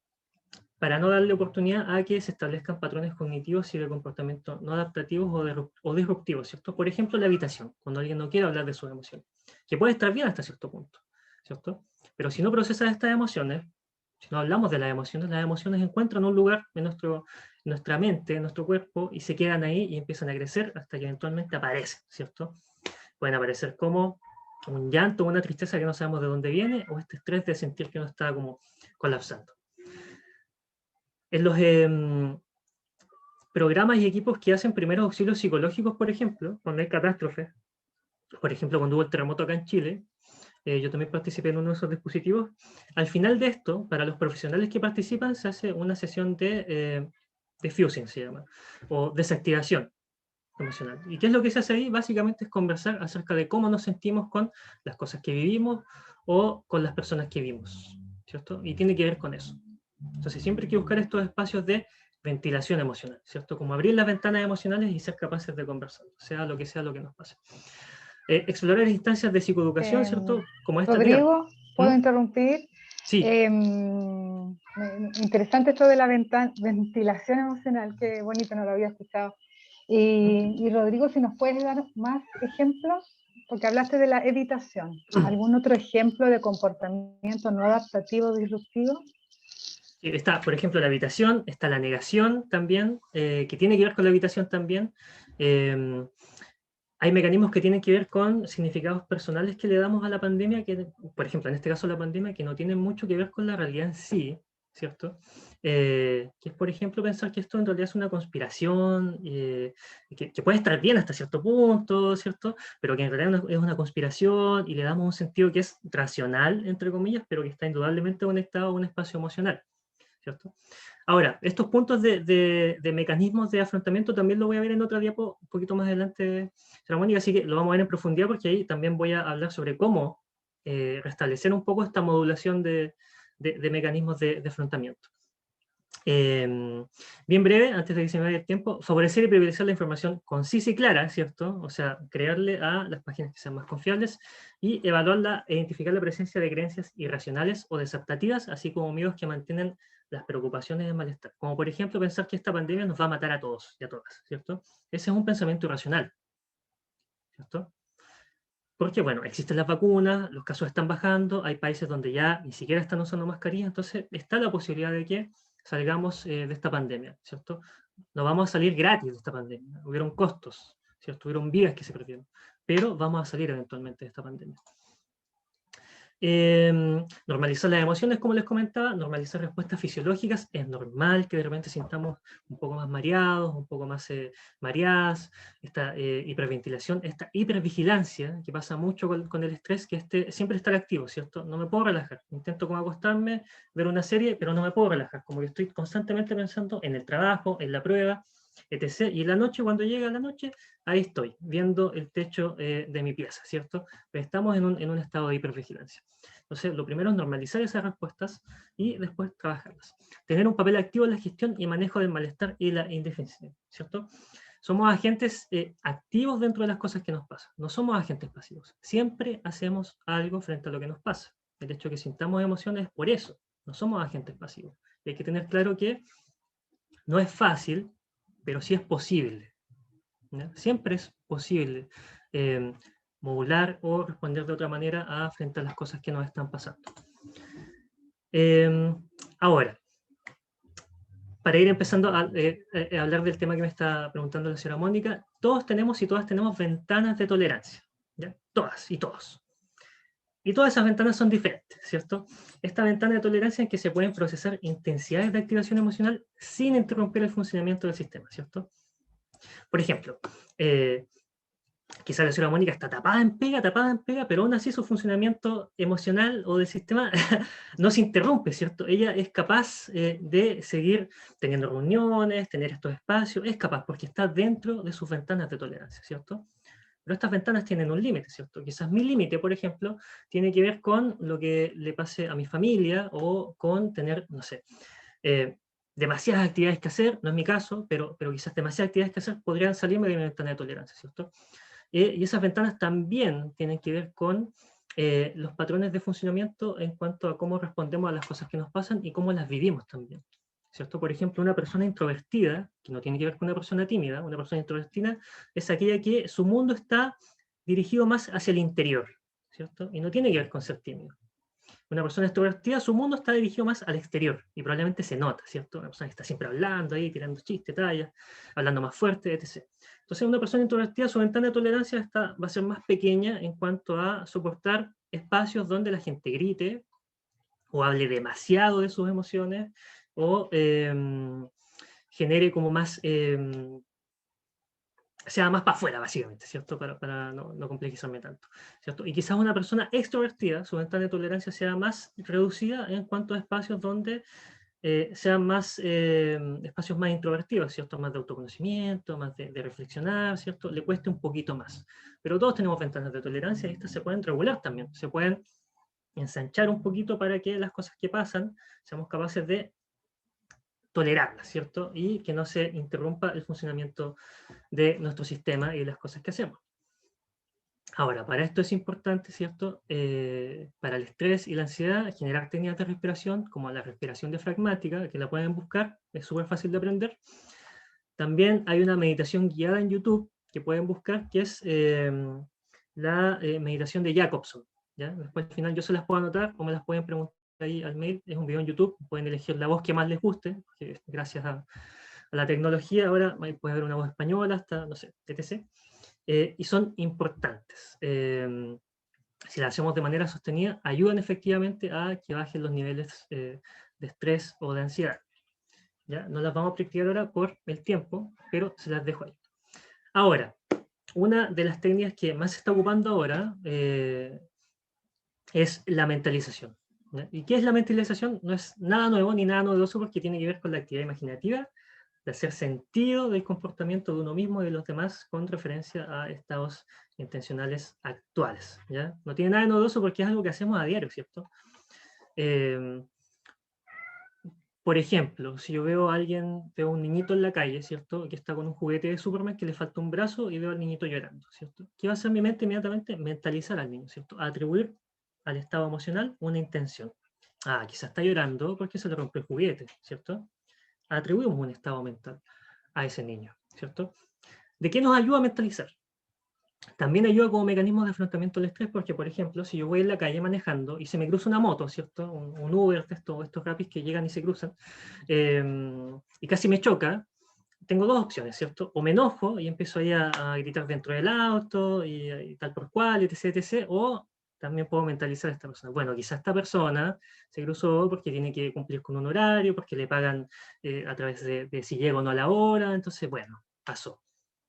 para no darle oportunidad a que se establezcan patrones cognitivos y de comportamiento no adaptativos o disruptivos, ¿cierto? Por ejemplo, la evitación, cuando alguien no quiere hablar de sus emociones, que puede estar bien hasta cierto punto, ¿cierto? Pero si no procesas estas emociones, si no hablamos de las emociones encuentran un lugar en nuestra mente, nuestro cuerpo, y se quedan ahí y empiezan a crecer hasta que eventualmente aparecen, ¿cierto? Pueden aparecer como un llanto, una tristeza que no sabemos de dónde viene, o este estrés de sentir que uno está como colapsando. En los programas y equipos que hacen primeros auxilios psicológicos, por ejemplo, cuando hay catástrofes, por ejemplo, cuando hubo el terremoto acá en Chile, yo también participé en uno de esos dispositivos. Al final de esto, para los profesionales que participan, se hace una sesión de defusing, se llama, o desactivación emocional. ¿Y qué es lo que se hace ahí? Básicamente es conversar acerca de cómo nos sentimos con las cosas que vivimos o con las personas que vimos, ¿cierto? Y tiene que ver con eso. Entonces siempre hay que buscar estos espacios de ventilación emocional, ¿cierto? Como abrir las ventanas emocionales y ser capaces de conversar, sea lo que nos pase. Explorar instancias de psicoeducación, ¿cierto? Como esta, mira. Rodrigo, ¿puedo interrumpir? Sí. Interesante esto de la ventilación emocional, qué bonito, no lo había escuchado. Y Rodrigo, si nos puedes dar más ejemplos, porque hablaste de la evitación. ¿Algún otro ejemplo de comportamiento no adaptativo disruptivo? Está, por ejemplo, la evitación, está la negación también, que tiene que ver con la evitación también. Hay mecanismos que tienen que ver con significados personales que le damos a la pandemia, que, por ejemplo, en este caso la pandemia, que no tienen mucho que ver con la realidad en sí, ¿cierto? Que es, por ejemplo, pensar que esto en realidad es una conspiración, que puede estar bien hasta cierto punto, ¿cierto? Pero que en realidad es una conspiración y le damos un sentido que es racional, entre comillas, pero que está indudablemente conectado a un espacio emocional, ¿cierto? Ahora, estos puntos de mecanismos de afrontamiento también lo voy a ver en otra diapo un poquito más adelante, Mónica, así que lo vamos a ver en profundidad porque ahí también voy a hablar sobre cómo restablecer un poco esta modulación de mecanismos de afrontamiento. Bien breve, antes de que se me vaya el tiempo, favorecer y privilegiar la información concisa y clara, ¿cierto? O sea, crearle a las páginas que sean más confiables y evaluarla e identificar la presencia de creencias irracionales o desadaptativas, así como miedos que mantienen las preocupaciones de malestar. Como por ejemplo pensar que esta pandemia nos va a matar a todos y a todas, ¿cierto? Ese es un pensamiento irracional, ¿cierto? Porque, bueno, existen las vacunas, los casos están bajando, hay países donde ya ni siquiera están usando mascarillas, entonces está la posibilidad de que salgamos de esta pandemia, ¿cierto? No vamos a salir gratis de esta pandemia, hubieron costos, ¿cierto? Hubieron vidas que se perdieron, pero vamos a salir eventualmente de esta pandemia. Normalizar las emociones, como les comentaba, normalizar respuestas fisiológicas, es normal que de repente sintamos un poco más mareados, un poco más mareadas, esta hiperventilación, esta hipervigilancia, que pasa mucho con el estrés, que siempre estar activo, ¿cierto? No me puedo relajar, intento como acostarme, ver una serie, pero no me puedo relajar, como que estoy constantemente pensando en el trabajo, en la prueba, etc. Y en la noche, cuando llega la noche, ahí estoy, viendo el techo de mi pieza, ¿cierto? Pero estamos en un estado de hipervigilancia. Entonces, lo primero es normalizar esas respuestas y después trabajarlas. Tener un papel activo en la gestión y manejo del malestar y la indefensión, ¿cierto? Somos agentes activos dentro de las cosas que nos pasan. No somos agentes pasivos. Siempre hacemos algo frente a lo que nos pasa. El hecho de que sintamos emociones es por eso. No somos agentes pasivos. Y hay que tener claro que no es fácil, pero sí es posible. ¿Ya? Siempre es posible modular o responder de otra manera frente a las cosas que nos están pasando. Ahora, para ir empezando a hablar del tema que me está preguntando la señora Mónica, todos tenemos y todas tenemos ventanas de tolerancia, ¿ya? Todas y todos. Y todas esas ventanas son diferentes, ¿cierto? Esta ventana de tolerancia en que se pueden procesar intensidades de activación emocional sin interrumpir el funcionamiento del sistema, ¿cierto? Por ejemplo, quizás la señora Mónica está tapada en pega, pero aún así su funcionamiento emocional o del sistema no se interrumpe, ¿cierto? Ella es capaz de seguir teniendo reuniones, tener estos espacios, es capaz porque está dentro de sus ventanas de tolerancia, ¿cierto? Pero estas ventanas tienen un límite, ¿cierto? Quizás mi límite, por ejemplo, tiene que ver con lo que le pase a mi familia o con tener, no sé, demasiadas actividades que hacer, no es mi caso, pero quizás demasiadas actividades que hacer podrían salirme de mi ventana de tolerancia, ¿cierto? Y esas ventanas también tienen que ver con los patrones de funcionamiento en cuanto a cómo respondemos a las cosas que nos pasan y cómo las vivimos también, ¿cierto? Por ejemplo, una persona introvertida, que no tiene que ver con una persona tímida, una persona introvertida es aquella que su mundo está dirigido más hacia el interior, ¿cierto? Y no tiene que ver con ser tímido. Una persona extrovertida, su mundo está dirigido más al exterior, y probablemente se nota, ¿cierto? Una persona que está siempre hablando ahí, tirando chistes, tallas, hablando más fuerte, etc. Entonces, una persona introvertida, su ventana de tolerancia va a ser más pequeña en cuanto a soportar espacios donde la gente grite, o hable demasiado de sus emociones, o genere como más, sea más para afuera, básicamente, ¿cierto? Para no complejizarme tanto, ¿cierto? Y quizás una persona extrovertida, su ventana de tolerancia sea más reducida en cuanto a espacios donde sean más espacios más introvertidos, ¿cierto? Más de autoconocimiento, más de reflexionar, ¿cierto? Le cueste un poquito más. Pero todos tenemos ventanas de tolerancia y estas se pueden regular también, se pueden ensanchar un poquito para que las cosas que pasan seamos capaces de tolerarlas, ¿cierto? Y que no se interrumpa el funcionamiento de nuestro sistema y de las cosas que hacemos. Ahora, para esto es importante, ¿cierto? Para el estrés y la ansiedad, generar técnicas de respiración, como la respiración diafragmática, que la pueden buscar, es súper fácil de aprender. También hay una meditación guiada en YouTube que pueden buscar, que es la meditación de Jacobson, ¿ya? Después al final yo se las puedo anotar o me las pueden preguntar ahí al mail. Es un video en YouTube, pueden elegir la voz que más les guste, que gracias a la tecnología ahora puede haber una voz española, hasta, no sé, etc. Y son importantes. Si las hacemos de manera sostenida, ayudan efectivamente a que bajen los niveles de estrés o de ansiedad. ¿Ya? No las vamos a practicar ahora por el tiempo, pero se las dejo ahí. Ahora, una de las técnicas que más se está ocupando ahora es la mentalización. ¿Ya? ¿Y qué es la mentalización? No es nada nuevo ni nada novedoso porque tiene que ver con la actividad imaginativa, de hacer sentido del comportamiento de uno mismo y de los demás con referencia a estados intencionales actuales. ¿Ya? No tiene nada de novedoso porque es algo que hacemos a diario, ¿cierto? Por ejemplo, si yo veo a alguien, veo a un niñito en la calle, ¿cierto? Que está con un juguete de Superman que le falta un brazo y veo al niñito llorando, ¿cierto? ¿Qué va a hacer mi mente inmediatamente? Mentalizar al niño, ¿cierto? Atribuir al estado emocional una intención. Ah, quizás está llorando porque se le rompió el juguete, ¿cierto? Atribuimos un estado mental a ese niño, ¿cierto? ¿De qué nos ayuda a mentalizar? También ayuda como mecanismo de afrontamiento del estrés porque, por ejemplo, si yo voy en la calle manejando y se me cruza una moto, ¿cierto? Un Uber, estos rapis que llegan y se cruzan, y casi me choca, tengo dos opciones, ¿cierto? O me enojo y empiezo ahí a gritar dentro del auto y tal por cual, etc., etc., o también puedo mentalizar a esta persona. Bueno, quizá esta persona se cruzó porque tiene que cumplir con un horario, porque le pagan a través de si llego o no a la hora, entonces, bueno, pasó.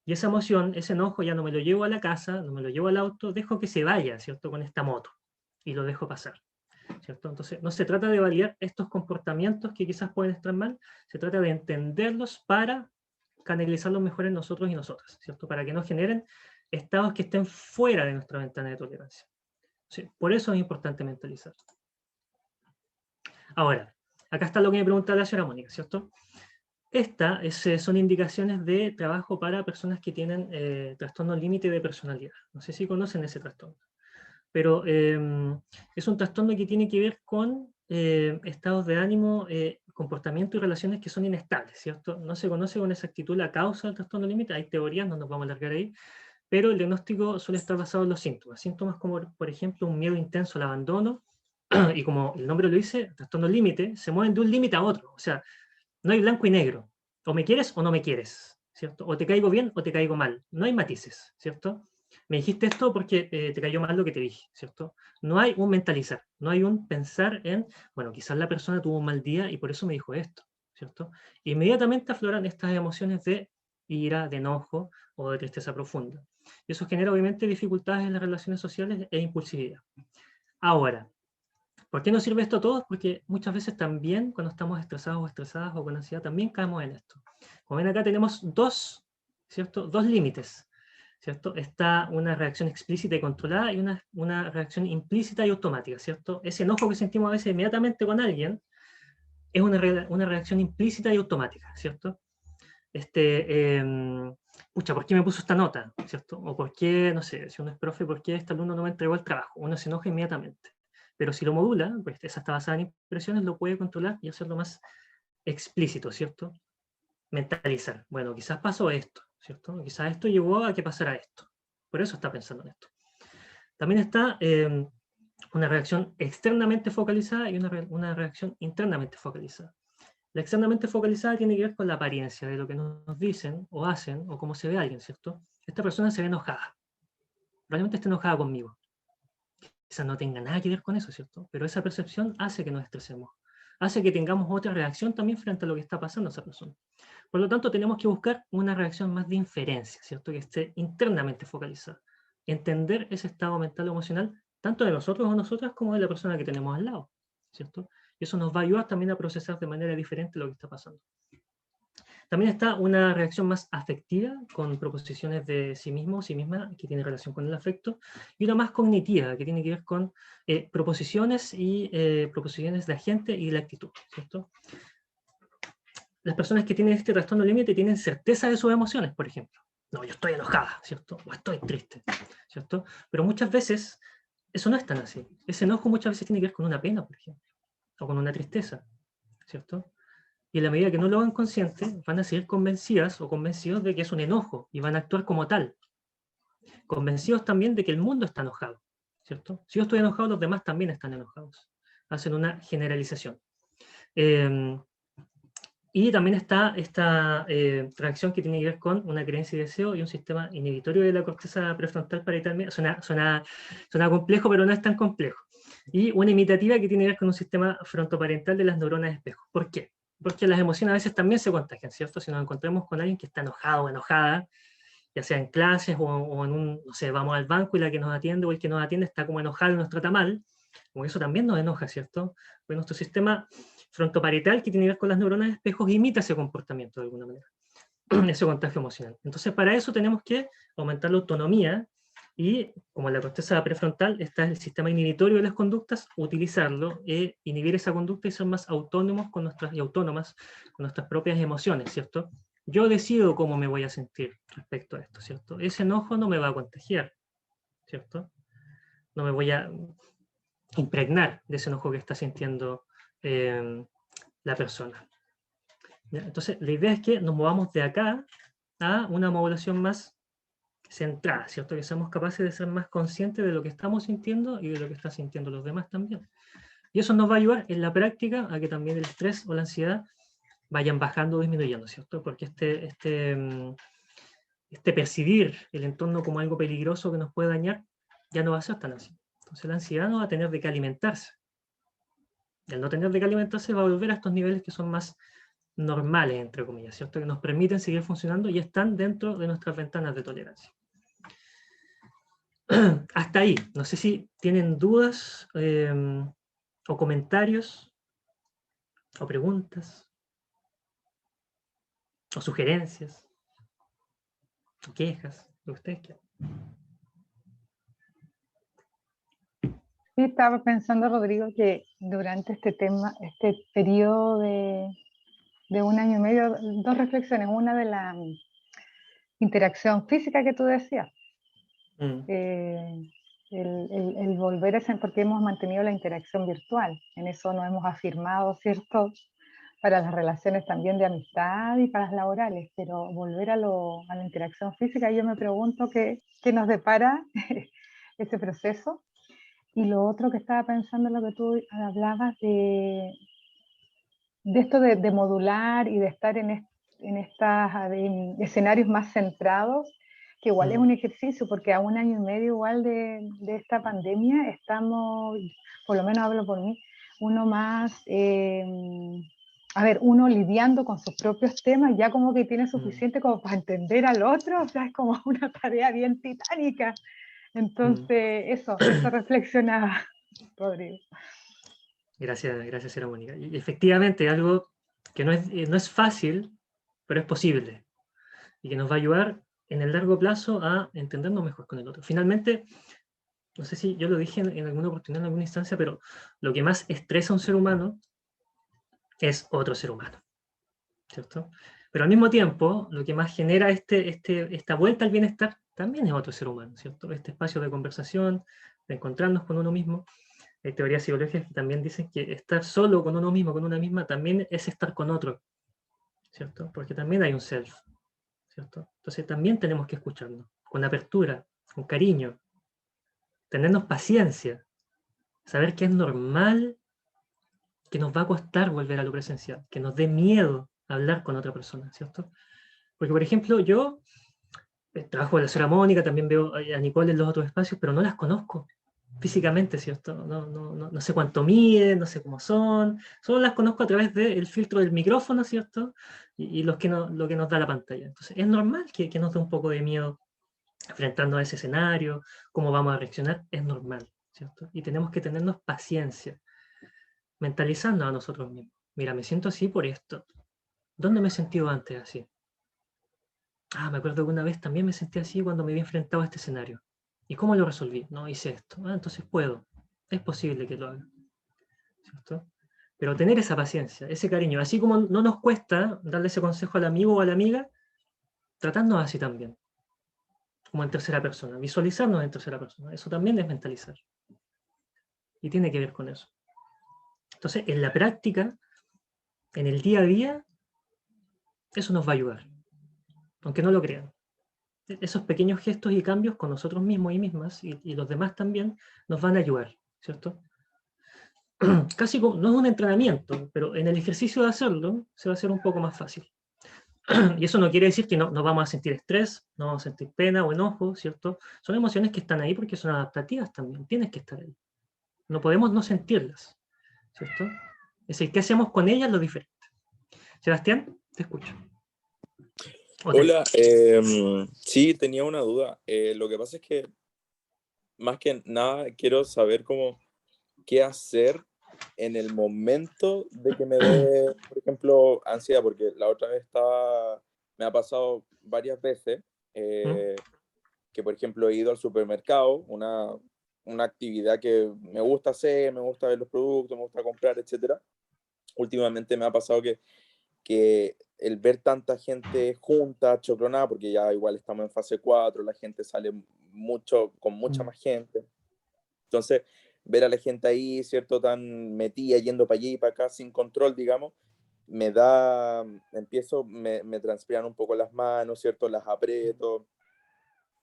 Y esa emoción, ese enojo, ya no me lo llevo a la casa, no me lo llevo al auto, dejo que se vaya, ¿cierto? Con esta moto y lo dejo pasar, ¿cierto? Entonces, no se trata de validar estos comportamientos que quizás pueden estar mal, se trata de entenderlos para canalizarlos mejor en nosotros y nosotras, ¿cierto? Para que no generen estados que estén fuera de nuestra ventana de tolerancia. Sí, por eso es importante mentalizar. Ahora, acá está lo que me preguntaba la señora Mónica, ¿cierto? Son indicaciones de trabajo para personas que tienen trastorno límite de personalidad. No sé si conocen ese trastorno. Pero es un trastorno que tiene que ver con estados de ánimo, comportamiento y relaciones que son inestables, ¿cierto? No se conoce con exactitud la causa del trastorno límite, hay teorías, no nos vamos a alargar ahí, pero el diagnóstico suele estar basado en los síntomas. Síntomas como, por ejemplo, un miedo intenso al abandono, y como el nombre lo dice, trastorno límite, se mueven de un límite a otro. O sea, no hay blanco y negro. O me quieres o no me quieres, ¿cierto? O te caigo bien o te caigo mal. No hay matices, ¿cierto? Me dijiste esto porque te cayó mal lo que te dije, ¿cierto? No hay un mentalizar, no hay un pensar en, bueno, quizás la persona tuvo un mal día y por eso me dijo esto, ¿cierto? Inmediatamente afloran estas emociones de ira, de enojo o de tristeza profunda. Y eso genera obviamente dificultades en las relaciones sociales e impulsividad. Ahora, ¿por qué nos sirve esto a todos? Porque muchas veces también cuando estamos estresados o estresadas o con ansiedad también caemos en esto. Como ven acá tenemos ¿cierto? Dos límites, ¿cierto? Está una reacción explícita y controlada y una reacción implícita y automática, ¿cierto? Ese enojo que sentimos a veces inmediatamente con alguien es una reacción implícita y automática, ¿cierto? Pucha, ¿por qué me puso esta nota? ¿Cierto? O ¿por qué, no sé, si uno es profe, ¿por qué este alumno no me entregó el trabajo? Uno se enoja inmediatamente. Pero si lo modula, pues esa está basada en impresiones, lo puede controlar y hacerlo más explícito, ¿cierto? Mentalizar. Bueno, quizás pasó esto, ¿cierto? Quizás esto llevó a que pasara esto. Por eso está pensando en esto. También está una reacción externamente focalizada y una reacción internamente focalizada. La externamente focalizada tiene que ver con la apariencia de lo que nos dicen o hacen o cómo se ve alguien, ¿cierto? Esta persona se ve enojada. Probablemente esté enojada conmigo. Quizás no tenga nada que ver con eso, ¿cierto? Pero esa percepción hace que nos estresemos. Hace que tengamos otra reacción también frente a lo que está pasando a esa persona. Por lo tanto, tenemos que buscar una reacción más de inferencia, ¿cierto? Que esté internamente focalizada. Entender ese estado mental o emocional, tanto de nosotros o nosotras como de la persona que tenemos al lado, ¿cierto? Y eso nos va a ayudar también a procesar de manera diferente lo que está pasando. También está una reacción más afectiva, con proposiciones de sí mismo o sí misma, que tiene relación con el afecto, y una más cognitiva, que tiene que ver con proposiciones de la gente y de la actitud, ¿cierto? Las personas que tienen este trastorno límite tienen certeza de sus emociones, por ejemplo. No, yo estoy enojada, ¿cierto? O estoy triste, ¿cierto? Pero muchas veces eso no es tan así. Ese enojo muchas veces tiene que ver con una pena, por ejemplo, o con una tristeza, ¿cierto? Y en la medida que no lo hagan consciente, van a seguir convencidas o convencidos de que es un enojo y van a actuar como tal. Convencidos también de que el mundo está enojado, ¿cierto? Si yo estoy enojado, los demás también están enojados. Hacen una generalización. Y también está esta reacción que tiene que ver con una creencia y deseo y un sistema inhibitorio de la corteza prefrontal parietal media. Suena complejo, pero no es tan complejo. Y una imitativa que tiene que ver con un sistema frontoparental de las neuronas espejo. ¿Por qué? Porque las emociones a veces también se contagian, ¿cierto? Si nos encontramos con alguien que está enojado o enojada, ya sea en clases o en un, no sé, vamos al banco y la que nos atiende o el que nos atiende está como enojado y nos trata mal, como eso también nos enoja, ¿cierto? Pues nuestro sistema frontoparietal, que tiene que ver con las neuronas espejos, imita ese comportamiento de alguna manera, ese contagio emocional. Entonces, para eso tenemos que aumentar la autonomía y, como en la corteza prefrontal está el sistema inhibitorio de las conductas, utilizarlo, inhibir esa conducta y ser más autónomos y autónomas con nuestras propias emociones, ¿cierto? Yo decido cómo me voy a sentir respecto a esto, ¿cierto? Ese enojo no me va a contagiar, ¿cierto? No me voy a impregnar de ese enojo que está sintiendo la persona. ¿Ya? Entonces, la idea es que nos movamos de acá a una modulación más centrada, ¿cierto? Que seamos capaces de ser más conscientes de lo que estamos sintiendo y de lo que están sintiendo los demás también. Y eso nos va a ayudar en la práctica a que también el estrés o la ansiedad vayan bajando o disminuyendo, ¿cierto? Porque este percibir el entorno como algo peligroso que nos puede dañar ya no va a ser tan así. Entonces la ansiedad no va a tener de qué alimentarse. Y al no tener de qué alimentarse va a volver a estos niveles que son más normales, entre comillas, ¿cierto? Que nos permiten seguir funcionando y están dentro de nuestras ventanas de tolerancia. Hasta ahí. No sé si tienen dudas o comentarios o preguntas o sugerencias o quejas, lo que ustedes quieran. Sí, estaba pensando, Rodrigo, que durante este periodo de un año y medio, dos reflexiones. Una de la interacción física que tú decías. El volver a ese, porque hemos mantenido la interacción virtual. En eso nos hemos afirmado, ¿cierto? Para las relaciones también de amistad y para las laborales, pero volver a la interacción física, yo me pregunto qué nos depara ese proceso. Y lo otro que estaba pensando, lo que tú hablabas de esto de modular y de estar en estos escenarios más centrados, que igual es un ejercicio, porque a un año y medio igual de esta pandemia estamos, por lo menos hablo por mí, uno más, uno lidiando con sus propios temas, ya como que tiene suficiente como para entender al otro, o sea, es como una tarea bien titánica. Entonces, eso reflexionaba, Rodrigo. Gracias, señora Mónica. Y efectivamente, algo que no es fácil, pero es posible. Y que nos va a ayudar en el largo plazo a entendernos mejor con el otro. Finalmente, no sé si yo lo dije en alguna oportunidad, en alguna instancia, pero lo que más estresa a un ser humano es otro ser humano, ¿cierto? Pero al mismo tiempo, lo que más genera esta vuelta al bienestar también es otro ser humano, ¿cierto? Este espacio de conversación, de encontrarnos con uno mismo. Hay teorías psicológicas que también dicen que estar solo con uno mismo, con una misma, también es estar con otro, ¿cierto? Porque también hay un self, ¿cierto? Entonces también tenemos que escucharnos, con apertura, con cariño, tenernos paciencia, Saber que es normal, que nos va a costar volver a lo presencial, que nos dé miedo hablar con otra persona, ¿cierto? Porque, por ejemplo, yo trabajo con la señora Mónica, también veo a Nicole en los otros espacios, pero no las conozco físicamente, ¿cierto? No sé cuánto miden, no sé cómo son, solo las conozco a través del filtro del micrófono, ¿cierto? Y lo que nos da la pantalla. Entonces, es normal que nos dé un poco de miedo enfrentarnos a ese escenario, cómo vamos a reaccionar, es normal, ¿cierto? Y tenemos que tenernos paciencia, mentalizando a nosotros mismos. Mira, me siento así por esto. ¿Dónde me he sentido antes así? Ah, me acuerdo que una vez también me sentí así cuando me había enfrentado a este escenario. ¿Y cómo lo resolví? No, hice esto. Ah, entonces puedo. Es posible que lo haga. ¿Cierto? Pero tener esa paciencia, ese cariño, así como no nos cuesta darle ese consejo al amigo o a la amiga, tratarnos así también, como en tercera persona, visualizarnos en tercera persona. Eso también es mentalizar. Y tiene que ver con eso. Entonces, en la práctica, en el día a día, eso nos va a ayudar, aunque no lo crean. Esos pequeños gestos y cambios con nosotros mismos y mismas, y los demás también, nos van a ayudar, ¿cierto? Casi como, no es un entrenamiento, pero en el ejercicio de hacerlo, se va a hacer un poco más fácil. Y eso no quiere decir que no vamos a sentir estrés, no vamos a sentir pena o enojo, ¿cierto? Son emociones que están ahí porque son adaptativas también, tienes que estar ahí. No podemos no sentirlas, ¿cierto? Es decir, ¿qué hacemos con ellas? Lo diferente. Sebastián, te escucho. Hola, sí, tenía una duda. Lo que pasa es que más que nada quiero saber cómo qué hacer en el momento de que me dé, por ejemplo, ansiedad, porque la otra vez me ha pasado varias veces que, por ejemplo, he ido al supermercado, una actividad que me gusta hacer, me gusta ver los productos, me gusta comprar, etcétera. Últimamente me ha pasado que el ver tanta gente junta, chocronada, porque ya igual estamos en fase 4, la gente sale con mucha más gente. Entonces, ver a la gente ahí, ¿cierto? Tan metida, yendo para allí y para acá, sin control, digamos, me transpiran un poco las manos, ¿cierto? Las aprieto,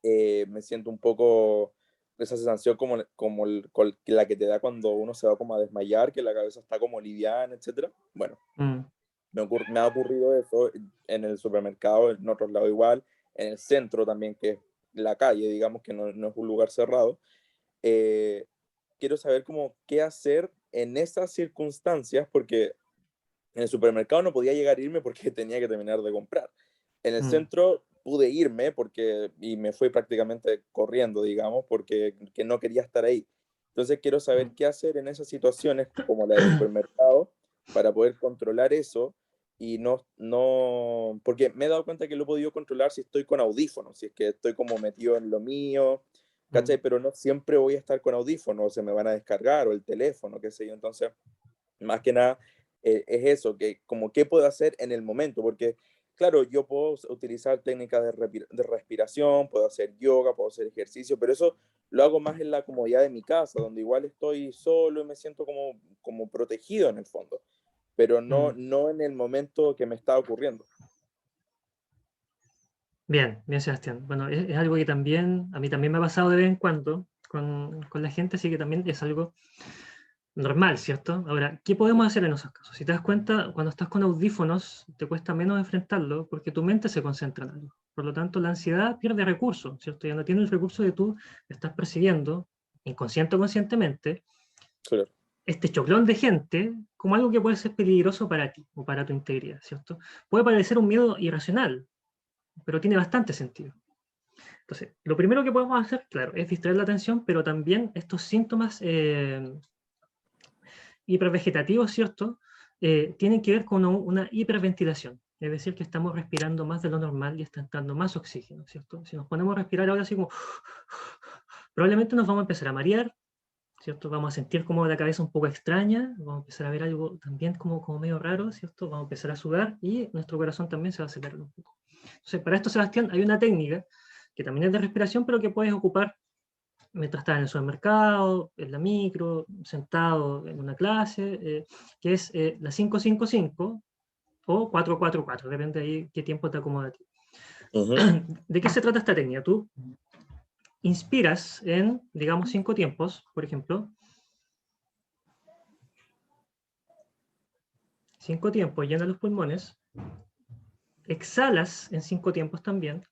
me siento un poco esa sensación como la que te da cuando uno se va como a desmayar, que la cabeza está como liviana, etc. Bueno, me ha ocurrido eso en el supermercado, en otros lados igual, en el centro también, que es la calle, digamos que no es un lugar cerrado. Quiero saber qué hacer en esas circunstancias, porque en el supermercado no podía llegar a irme porque tenía que terminar de comprar. En el centro pude irme y me fui prácticamente corriendo, digamos, porque que no quería estar ahí. Entonces quiero saber qué hacer en esas situaciones como la del supermercado para poder controlar eso y porque me he dado cuenta que lo he podido controlar si estoy con audífonos, si es que estoy como metido en lo mío, ¿cachai? Pero no siempre voy a estar con audífonos, o se me van a descargar, o el teléfono, qué sé yo. Entonces, más que nada, es eso, que como qué puedo hacer en el momento, porque claro, yo puedo utilizar técnicas de respiración, puedo hacer yoga, puedo hacer ejercicio, pero eso lo hago más en la comodidad de mi casa, donde igual estoy solo y me siento como protegido en el fondo, pero no en el momento que me está ocurriendo. Bien, bien, Sebastián. Bueno, es algo que también, a mí también me ha pasado de vez en cuando con la gente, así que también es algo normal, ¿cierto? Ahora, ¿qué podemos hacer en esos casos? Si te das cuenta, cuando estás con audífonos, te cuesta menos enfrentarlo porque tu mente se concentra en algo. Por lo tanto, la ansiedad pierde recursos, ¿cierto? Ya no tiene el recurso de tú estás percibiendo, inconsciente o conscientemente, Claro. este choclón de gente como algo que puede ser peligroso para ti o para tu integridad, ¿cierto? Puede parecer un miedo irracional, pero tiene bastante sentido. Entonces, lo primero que podemos hacer, claro, es distraer la atención, pero también estos síntomas hipervegetativos, ¿cierto? Tienen que ver con una hiperventilación, es decir, que estamos respirando más de lo normal y está entrando más oxígeno, ¿cierto? Si nos ponemos a respirar ahora así como, probablemente nos vamos a empezar a marear, ¿cierto? Vamos a sentir como la cabeza un poco extraña, vamos a empezar a ver algo también como medio raro, ¿cierto? Vamos a empezar a sudar y nuestro corazón también se va a acelerar un poco. Entonces, para esto, Sebastián, hay una técnica que también es de respiración, pero que puedes ocupar mientras estás en el supermercado, en la micro, sentado en una clase, que es la 555 o 444, depende de ahí qué tiempo te acomoda a ti. ¿De qué se trata esta técnica? Tú inspiras en, digamos, 5 tiempos, por ejemplo, 5 tiempos, llena los pulmones, exhalas en 5 tiempos también,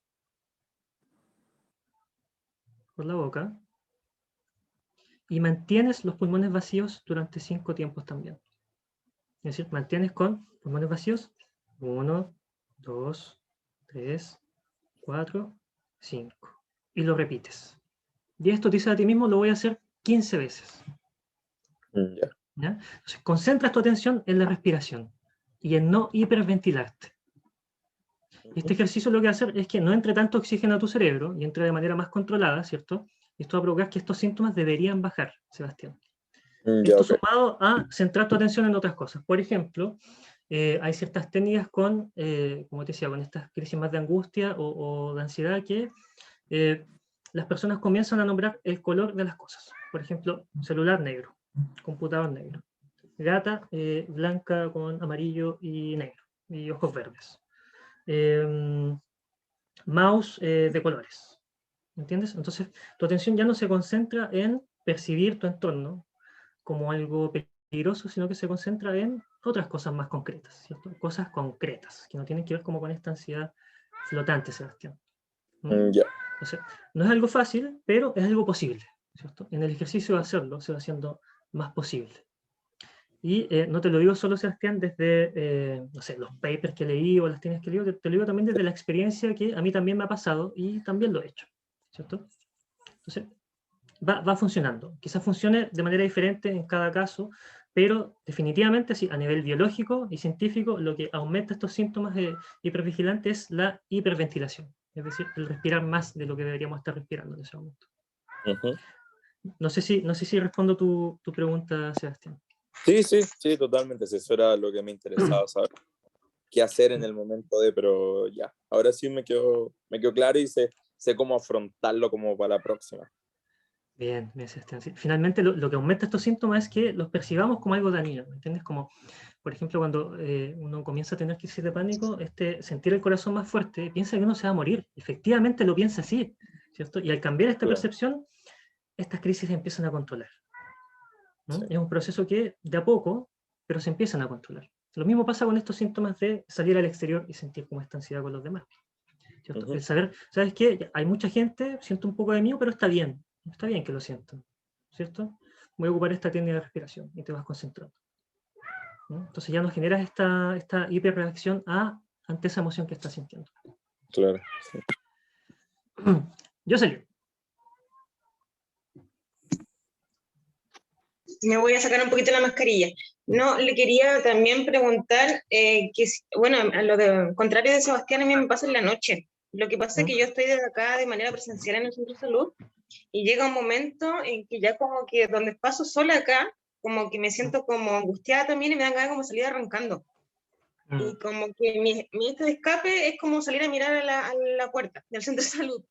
por la boca, y mantienes los pulmones vacíos durante 5 tiempos también. Es decir, mantienes con pulmones vacíos, 1, 2, 3, 4, 5. Y lo repites. Y esto te dice a ti mismo, lo voy a hacer 15 veces. Ya. ¿Ya? Entonces, concentras tu atención en la respiración y en no hiperventilarte. Y este ejercicio lo que va a hacer es que no entre tanto oxígeno a tu cerebro y entre de manera más controlada, ¿cierto? Y esto va a provocar que estos síntomas deberían bajar, Sebastián. Ya, Esto ok. sumado a centrar tu atención en otras cosas. Por ejemplo, hay ciertas técnicas con, como te decía, con estas crisis más de angustia o de ansiedad que las personas comienzan a nombrar el color de las cosas. Por ejemplo, celular negro, computador negro, gata blanca con amarillo y negro, y ojos verdes. Mouse de colores. ¿Entiendes? Entonces, tu atención ya no se concentra en percibir tu entorno como algo peligroso, sino que se concentra en otras cosas más concretas, ¿cierto? Cosas concretas, que no tienen que ver como con esta ansiedad flotante, Sebastián. Ya. Entonces, no es algo fácil, pero es algo posible, ¿cierto? En el ejercicio de hacerlo, se va haciendo más posible. Y no te lo digo solo, Sebastián, desde, no sé, los papers que leí o las técnicas que leí, te lo digo también desde la experiencia que a mí también me ha pasado y también lo he hecho, ¿cierto? Entonces, va funcionando. Quizás funcione de manera diferente en cada caso, pero definitivamente, sí, a nivel biológico y científico, lo que aumenta estos síntomas de hipervigilante es la hiperventilación, es decir, el respirar más de lo que deberíamos estar respirando en ese momento. No sé si respondo tu pregunta, Sebastián. Sí, totalmente. Eso era lo que me interesaba saber. Qué hacer en el momento de, pero ya. Ahora sí me quedó claro y sé cómo afrontarlo como para la próxima. Bien, Sebastián. Sí. Finalmente, lo que aumenta estos síntomas es que los percibamos como algo dañino, ¿me entiendes? Como, por ejemplo, cuando uno comienza a tener crisis de pánico, sentir el corazón más fuerte, piensa que uno se va a morir. Efectivamente lo piensa así, ¿cierto? Y al cambiar esta percepción, estas crisis se empiezan a controlar. ¿No? Sí. Es un proceso que de a poco, pero se empiezan a controlar. Lo mismo pasa con estos síntomas de salir al exterior y sentir como esta ansiedad con los demás. ¿Cierto? El saber, ¿sabes qué? Hay mucha gente, siento un poco de miedo, pero está bien que lo sientan, ¿cierto? Voy a ocupar esta técnica de respiración y te vas concentrando. ¿No? Entonces ya no generas esta hiperreacción ante esa emoción que estás sintiendo. Claro. Sí. Jocelyn. Me voy a sacar un poquito la mascarilla. No, le quería también preguntar que, bueno, a lo contrario de Sebastián, a mí me pasa en la noche. Lo que pasa es que yo estoy desde acá de manera presencial en el centro de salud y llega un momento en que ya como que donde paso sola acá, como que me siento como angustiada también y me dan ganas como salir arrancando. Y como que mi este de escape es como salir a mirar a la puerta del centro de salud.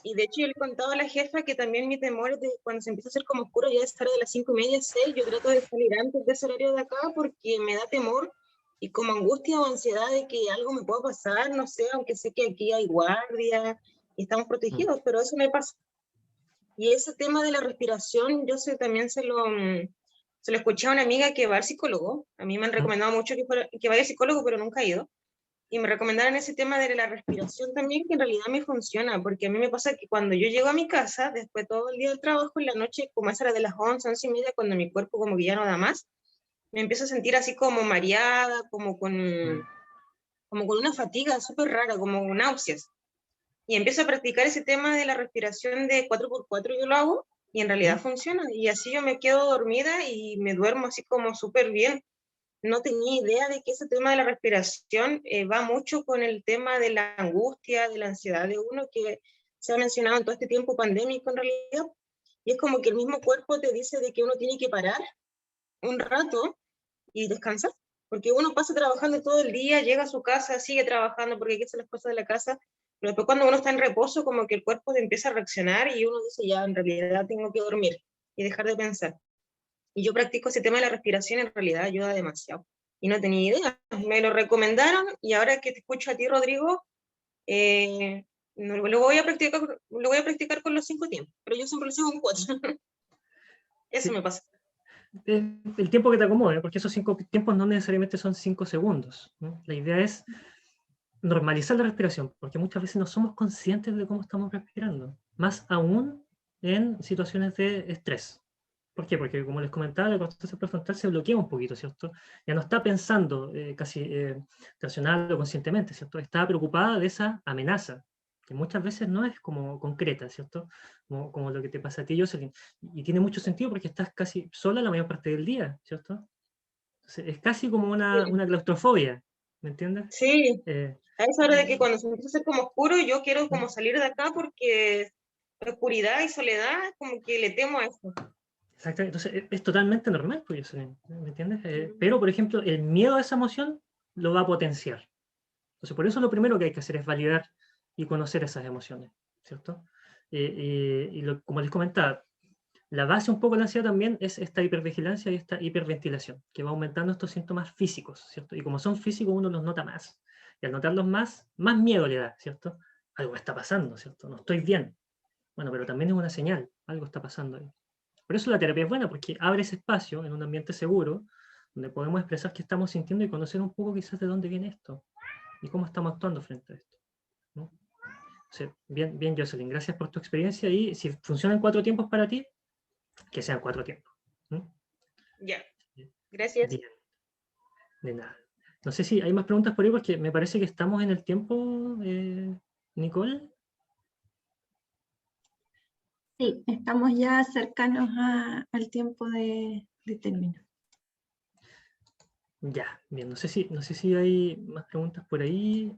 Y de hecho yo le he contado a la jefa que también mi temor es de cuando se empieza a hacer como oscuro, ya de estar de las 5:30, 6, yo trato de salir antes de ese horario de acá porque me da temor y como angustia o ansiedad de que algo me pueda pasar, no sé, aunque sé que aquí hay guardia y estamos protegidos, pero eso me pasa. Y ese tema de la respiración, yo también se lo escuché a una amiga que va al psicólogo, a mí me han recomendado mucho que vaya al psicólogo, pero nunca he ido. Y me recomendaron ese tema de la respiración también, que en realidad me funciona, porque a mí me pasa que cuando yo llego a mi casa, después todo el día del trabajo, en la noche, como es a de las 11, 11:30, cuando mi cuerpo como que ya no da más, me empiezo a sentir así como mareada, como con una fatiga súper rara, como náuseas. Y empiezo a practicar ese tema de la respiración de 4x4, yo lo hago, y en realidad funciona, y así yo me quedo dormida y me duermo así como súper bien. No tenía idea de que ese tema de la respiración va mucho con el tema de la angustia, de la ansiedad de uno, que se ha mencionado en todo este tiempo pandémico en realidad, y es como que el mismo cuerpo te dice de que uno tiene que parar un rato y descansar, porque uno pasa trabajando todo el día, llega a su casa, sigue trabajando porque hay que hacer las cosas de la casa, pero después cuando uno está en reposo, como que el cuerpo te empieza a reaccionar y uno dice, ya, en realidad tengo que dormir y dejar de pensar. Y yo practico ese tema de la respiración, en realidad ayuda demasiado. Y no tenía idea, me lo recomendaron y ahora que te escucho a ti, Rodrigo, lo voy a practicar con los 5 tiempos, pero yo siempre lo sigo con 4. Eso sí. Me pasa. el tiempo que te acomode, porque esos 5 tiempos no necesariamente son 5 segundos, ¿no? La idea es normalizar la respiración, porque muchas veces no somos conscientes de cómo estamos respirando, más aún en situaciones de estrés. ¿Por qué? Porque, como les comentaba, la corteza prefrontal se bloquea un poquito, ¿cierto? Ya no está pensando casi racional o conscientemente, ¿cierto? Está preocupada de esa amenaza, que muchas veces no es como concreta, ¿cierto? Como lo que te pasa a ti, Jocelyn. Y tiene mucho sentido porque estás casi sola la mayor parte del día, ¿cierto? Entonces, es casi como una claustrofobia, ¿me entiendes? Sí, Eh, a esa hora de que cuando se empieza a hacer como oscuro, yo quiero como salir de acá porque oscuridad y soledad, como que le temo a eso. Exactamente, entonces es totalmente normal, pues, Jocelyn, ¿me entiendes? Pero, por ejemplo, el miedo a esa emoción lo va a potenciar. Entonces, por eso lo primero que hay que hacer es validar y conocer esas emociones, ¿cierto? Como les comentaba, la base un poco de la ansiedad también es esta hipervigilancia y esta hiperventilación, que va aumentando estos síntomas físicos, ¿cierto? Y como son físicos, uno los nota más. Y al notarlos más miedo le da, ¿cierto? Algo está pasando, ¿cierto? No estoy bien. Bueno, pero también es una señal, algo está pasando ahí. Por eso la terapia es buena, porque abre ese espacio en un ambiente seguro, donde podemos expresar qué estamos sintiendo y conocer un poco quizás de dónde viene esto y cómo estamos actuando frente a esto, ¿no? O sea, bien, bien, Jocelyn, gracias por tu experiencia y si funcionan 4 tiempos para ti, que sean 4 tiempos. ¿No? Ya, gracias. Bien, de nada. No sé si hay más preguntas por ahí, porque me parece que estamos en el tiempo, Nicole. Sí, estamos ya cercanos al tiempo de término. Ya, bien, no sé si hay más preguntas por ahí.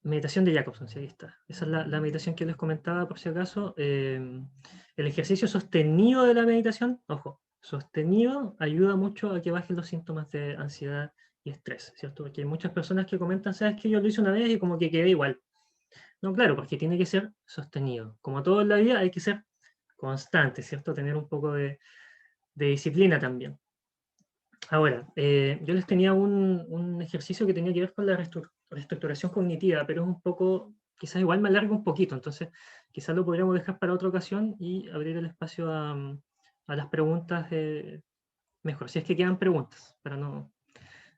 Meditación de Jacobson, sí, ahí está. Esa es la meditación que les comentaba, por si acaso. El ejercicio sostenido de la meditación, ojo, sostenido ayuda mucho a que bajen los síntomas de ansiedad y estrés, ¿cierto? Porque hay muchas personas que comentan, ¿sabes qué? Yo lo hice una vez y como que quedé igual. No, claro, porque tiene que ser sostenido. Como todo en la vida, hay que ser constante, ¿cierto? Tener un poco de disciplina también. Ahora, yo les tenía un ejercicio que tenía que ver con la reestructuración cognitiva, pero es un poco, quizás igual me alarga un poquito, entonces quizás lo podríamos dejar para otra ocasión y abrir el espacio a las preguntas mejor, si es que quedan preguntas, para no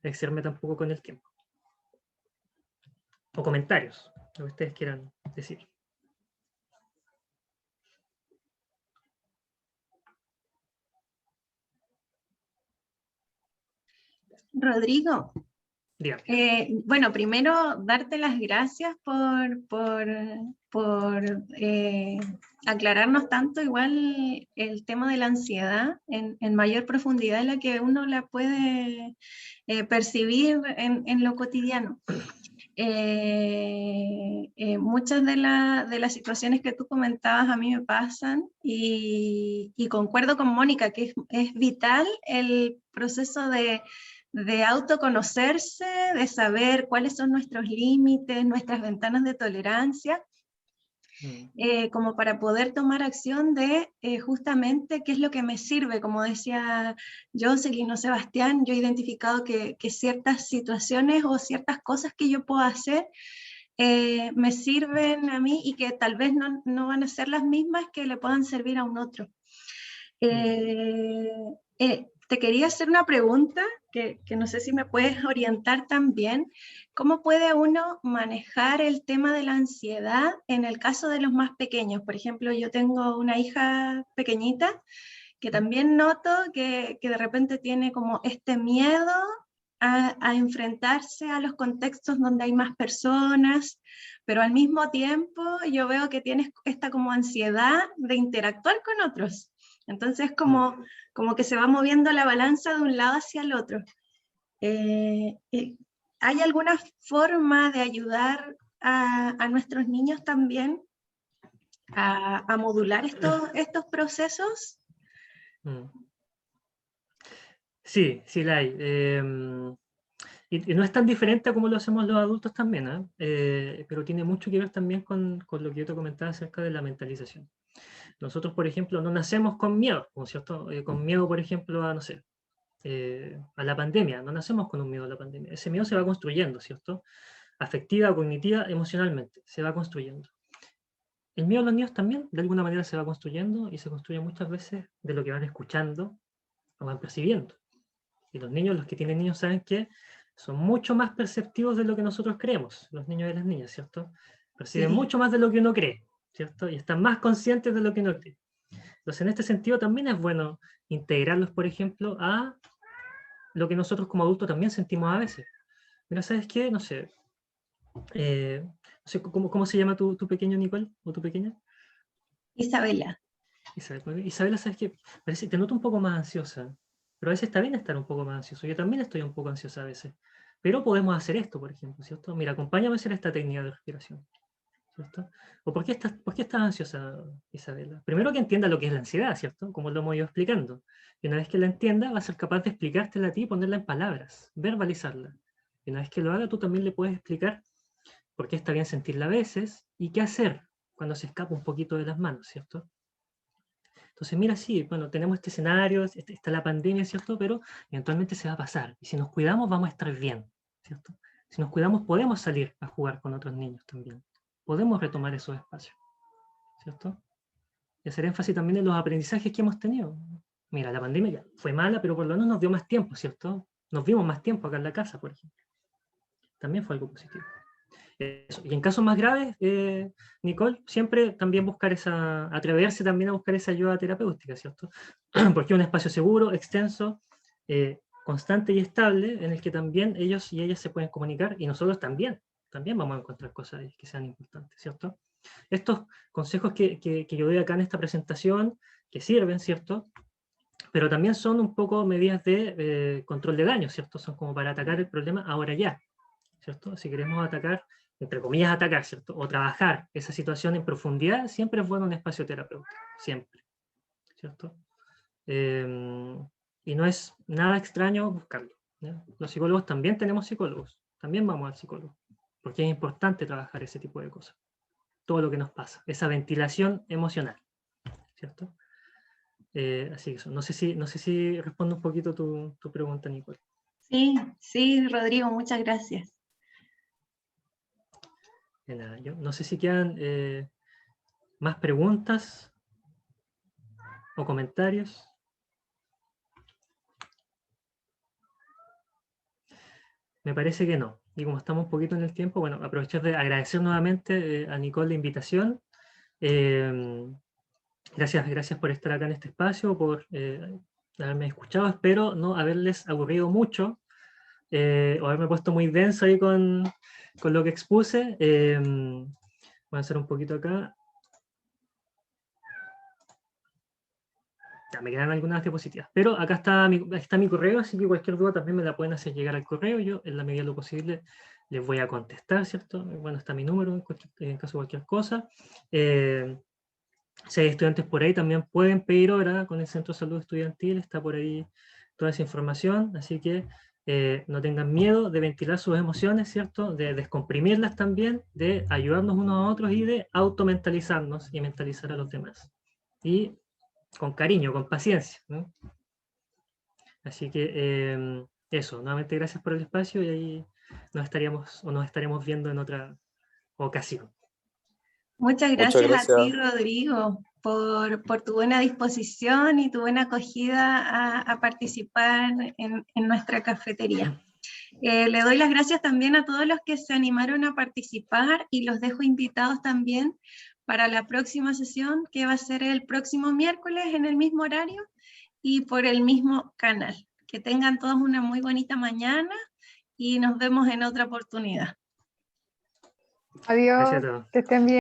excederme tampoco con el tiempo. O comentarios, lo que ustedes quieran decir. Rodrigo, Dígame. bueno, primero darte las gracias por aclararnos tanto igual el tema de la ansiedad en mayor profundidad en la que uno la puede percibir en lo cotidiano. Muchas de las situaciones que tú comentabas a mí me pasan y concuerdo con Mónica que es vital el proceso de autoconocerse, de saber cuáles son nuestros límites, nuestras ventanas de tolerancia, como para poder tomar acción de justamente qué es lo que me sirve. Como decía Jocelyn o Sebastián, yo he identificado que ciertas situaciones o ciertas cosas que yo puedo hacer me sirven a mí y que tal vez no van a ser las mismas que le puedan servir a un otro. Te quería hacer una pregunta que no sé si me puedes orientar también. ¿Cómo puede uno manejar el tema de la ansiedad en el caso de los más pequeños? Por ejemplo, yo tengo una hija pequeñita que también noto que de repente tiene como este miedo a enfrentarse a los contextos donde hay más personas, pero al mismo tiempo yo veo que tienes esta como ansiedad de interactuar con otros. Entonces como que se va moviendo la balanza de un lado hacia el otro. ¿Hay alguna forma de ayudar a nuestros niños también a modular estos procesos? Sí, sí la hay. Y no es tan diferente a como lo hacemos los adultos también, pero tiene mucho que ver también con lo que yo te comentaba acerca de la mentalización. Nosotros, por ejemplo, no nacemos con miedo, ¿cierto? Con miedo, por ejemplo, a, no sé, a la pandemia. No nacemos con un miedo a la pandemia. Ese miedo se va construyendo, ¿cierto? Afectiva, cognitiva, emocionalmente, se va construyendo. el miedo a los niños también de alguna manera se va construyendo y se construye muchas veces de lo que van escuchando o van percibiendo. Y los niños, los que tienen niños, saben que son mucho más perceptivos de lo que nosotros creemos, los niños y las niñas, ¿cierto? Perciben Sí. mucho más de lo que uno cree, ¿cierto? Y están más conscientes de lo que uno cree. Entonces, en este sentido, también es bueno integrarlos, por ejemplo, a lo que nosotros como adultos también sentimos a veces. Mira, ¿sabes qué? No sé, no sé ¿cómo se llama tu pequeño, Nicole? ¿O tu pequeña? Isabela. Isabela, ¿sabes qué? Parece, te noto un poco más ansiosa, pero a veces está bien estar un poco más ansioso. Yo también estoy un poco ansiosa a veces. Pero podemos hacer esto, por ejemplo, ¿cierto? Mira, acompáñame a hacer esta técnica de respiración, ¿cierto? ¿O por qué estás ansiosa, Isabela? Primero que entienda lo que es la ansiedad, ¿cierto? Como lo hemos ido explicando. Y una vez que la entienda, va a ser capaz de explicártela a ti y ponerla en palabras, verbalizarla. Y una vez que lo haga, tú también le puedes explicar por qué está bien sentirla a veces y qué hacer cuando se escapa un poquito de las manos, ¿cierto? Entonces, mira, sí, bueno, tenemos este escenario, está la pandemia, ¿cierto? Pero eventualmente se va a pasar. Y si nos cuidamos, vamos a estar bien, ¿cierto? Si nos cuidamos, podemos salir a jugar con otros niños también. Podemos retomar esos espacios, ¿cierto? Y hacer énfasis también en los aprendizajes que hemos tenido. Mira, la pandemia ya fue mala, pero por lo menos nos dio más tiempo, ¿cierto? Nos vimos más tiempo acá en la casa, por ejemplo. También fue algo positivo. Eso. Y en casos más graves, Nicole, siempre también atreverse también a buscar esa ayuda terapéutica, ¿cierto? Porque es un espacio seguro, extenso, constante y estable, en el que también ellos y ellas se pueden comunicar, y nosotros también vamos a encontrar cosas que sean importantes, ¿cierto? Estos consejos que yo doy acá en esta presentación, que sirven, ¿cierto? Pero también son un poco medidas de control de daño, ¿cierto? Son como para atacar el problema ahora ya, ¿cierto? Si queremos atacar, entre comillas atacar, ¿cierto? O trabajar esa situación en profundidad, siempre es bueno un espacio terapéutico, siempre, ¿cierto? Y no es nada extraño buscarlo, ¿ya? Los psicólogos también tenemos psicólogos, también vamos al psicólogo, porque es importante trabajar ese tipo de cosas, todo lo que nos pasa, esa ventilación emocional, ¿cierto? Así que eso, no sé si respondo un poquito tu pregunta, Nicole. Sí, sí, Rodrigo, muchas gracias. De nada, yo no sé si quedan más preguntas o comentarios. Me parece que no. Y como estamos un poquito en el tiempo, bueno, aprovechar de agradecer nuevamente a Nicole la invitación. Gracias por estar acá en este espacio, por haberme escuchado. Espero no haberles aburrido mucho o haberme puesto muy denso ahí con lo que expuse. Voy a hacer un poquito acá. Ya, me quedan algunas diapositivas. Pero acá está mi correo, así que cualquier duda también me la pueden hacer llegar al correo. Yo, en la medida de lo posible, les voy a contestar, ¿cierto? Bueno, está mi número en caso de cualquier cosa. Si hay estudiantes por ahí, también pueden pedir hora con el Centro de Salud Estudiantil. Está por ahí toda esa información. Así que no tengan miedo de ventilar sus emociones, ¿cierto? De descomprimirlas también, de ayudarnos unos a otros y de automentalizarnos y mentalizar a los demás. Y con cariño, con paciencia, ¿no? Así que eso, nuevamente gracias por el espacio y ahí nos estaremos viendo en otra ocasión. Muchas Muchas gracias a ti, gracias. Rodrigo, por tu buena disposición y tu buena acogida a participar en nuestra cafetería. Le doy las gracias también a todos los que se animaron a participar y los dejo invitados también para la próxima sesión, que va a ser el próximo miércoles en el mismo horario y por el mismo canal. Que tengan todos una muy bonita mañana y nos vemos en otra oportunidad. Adiós, Gracias a todos. que estén bien.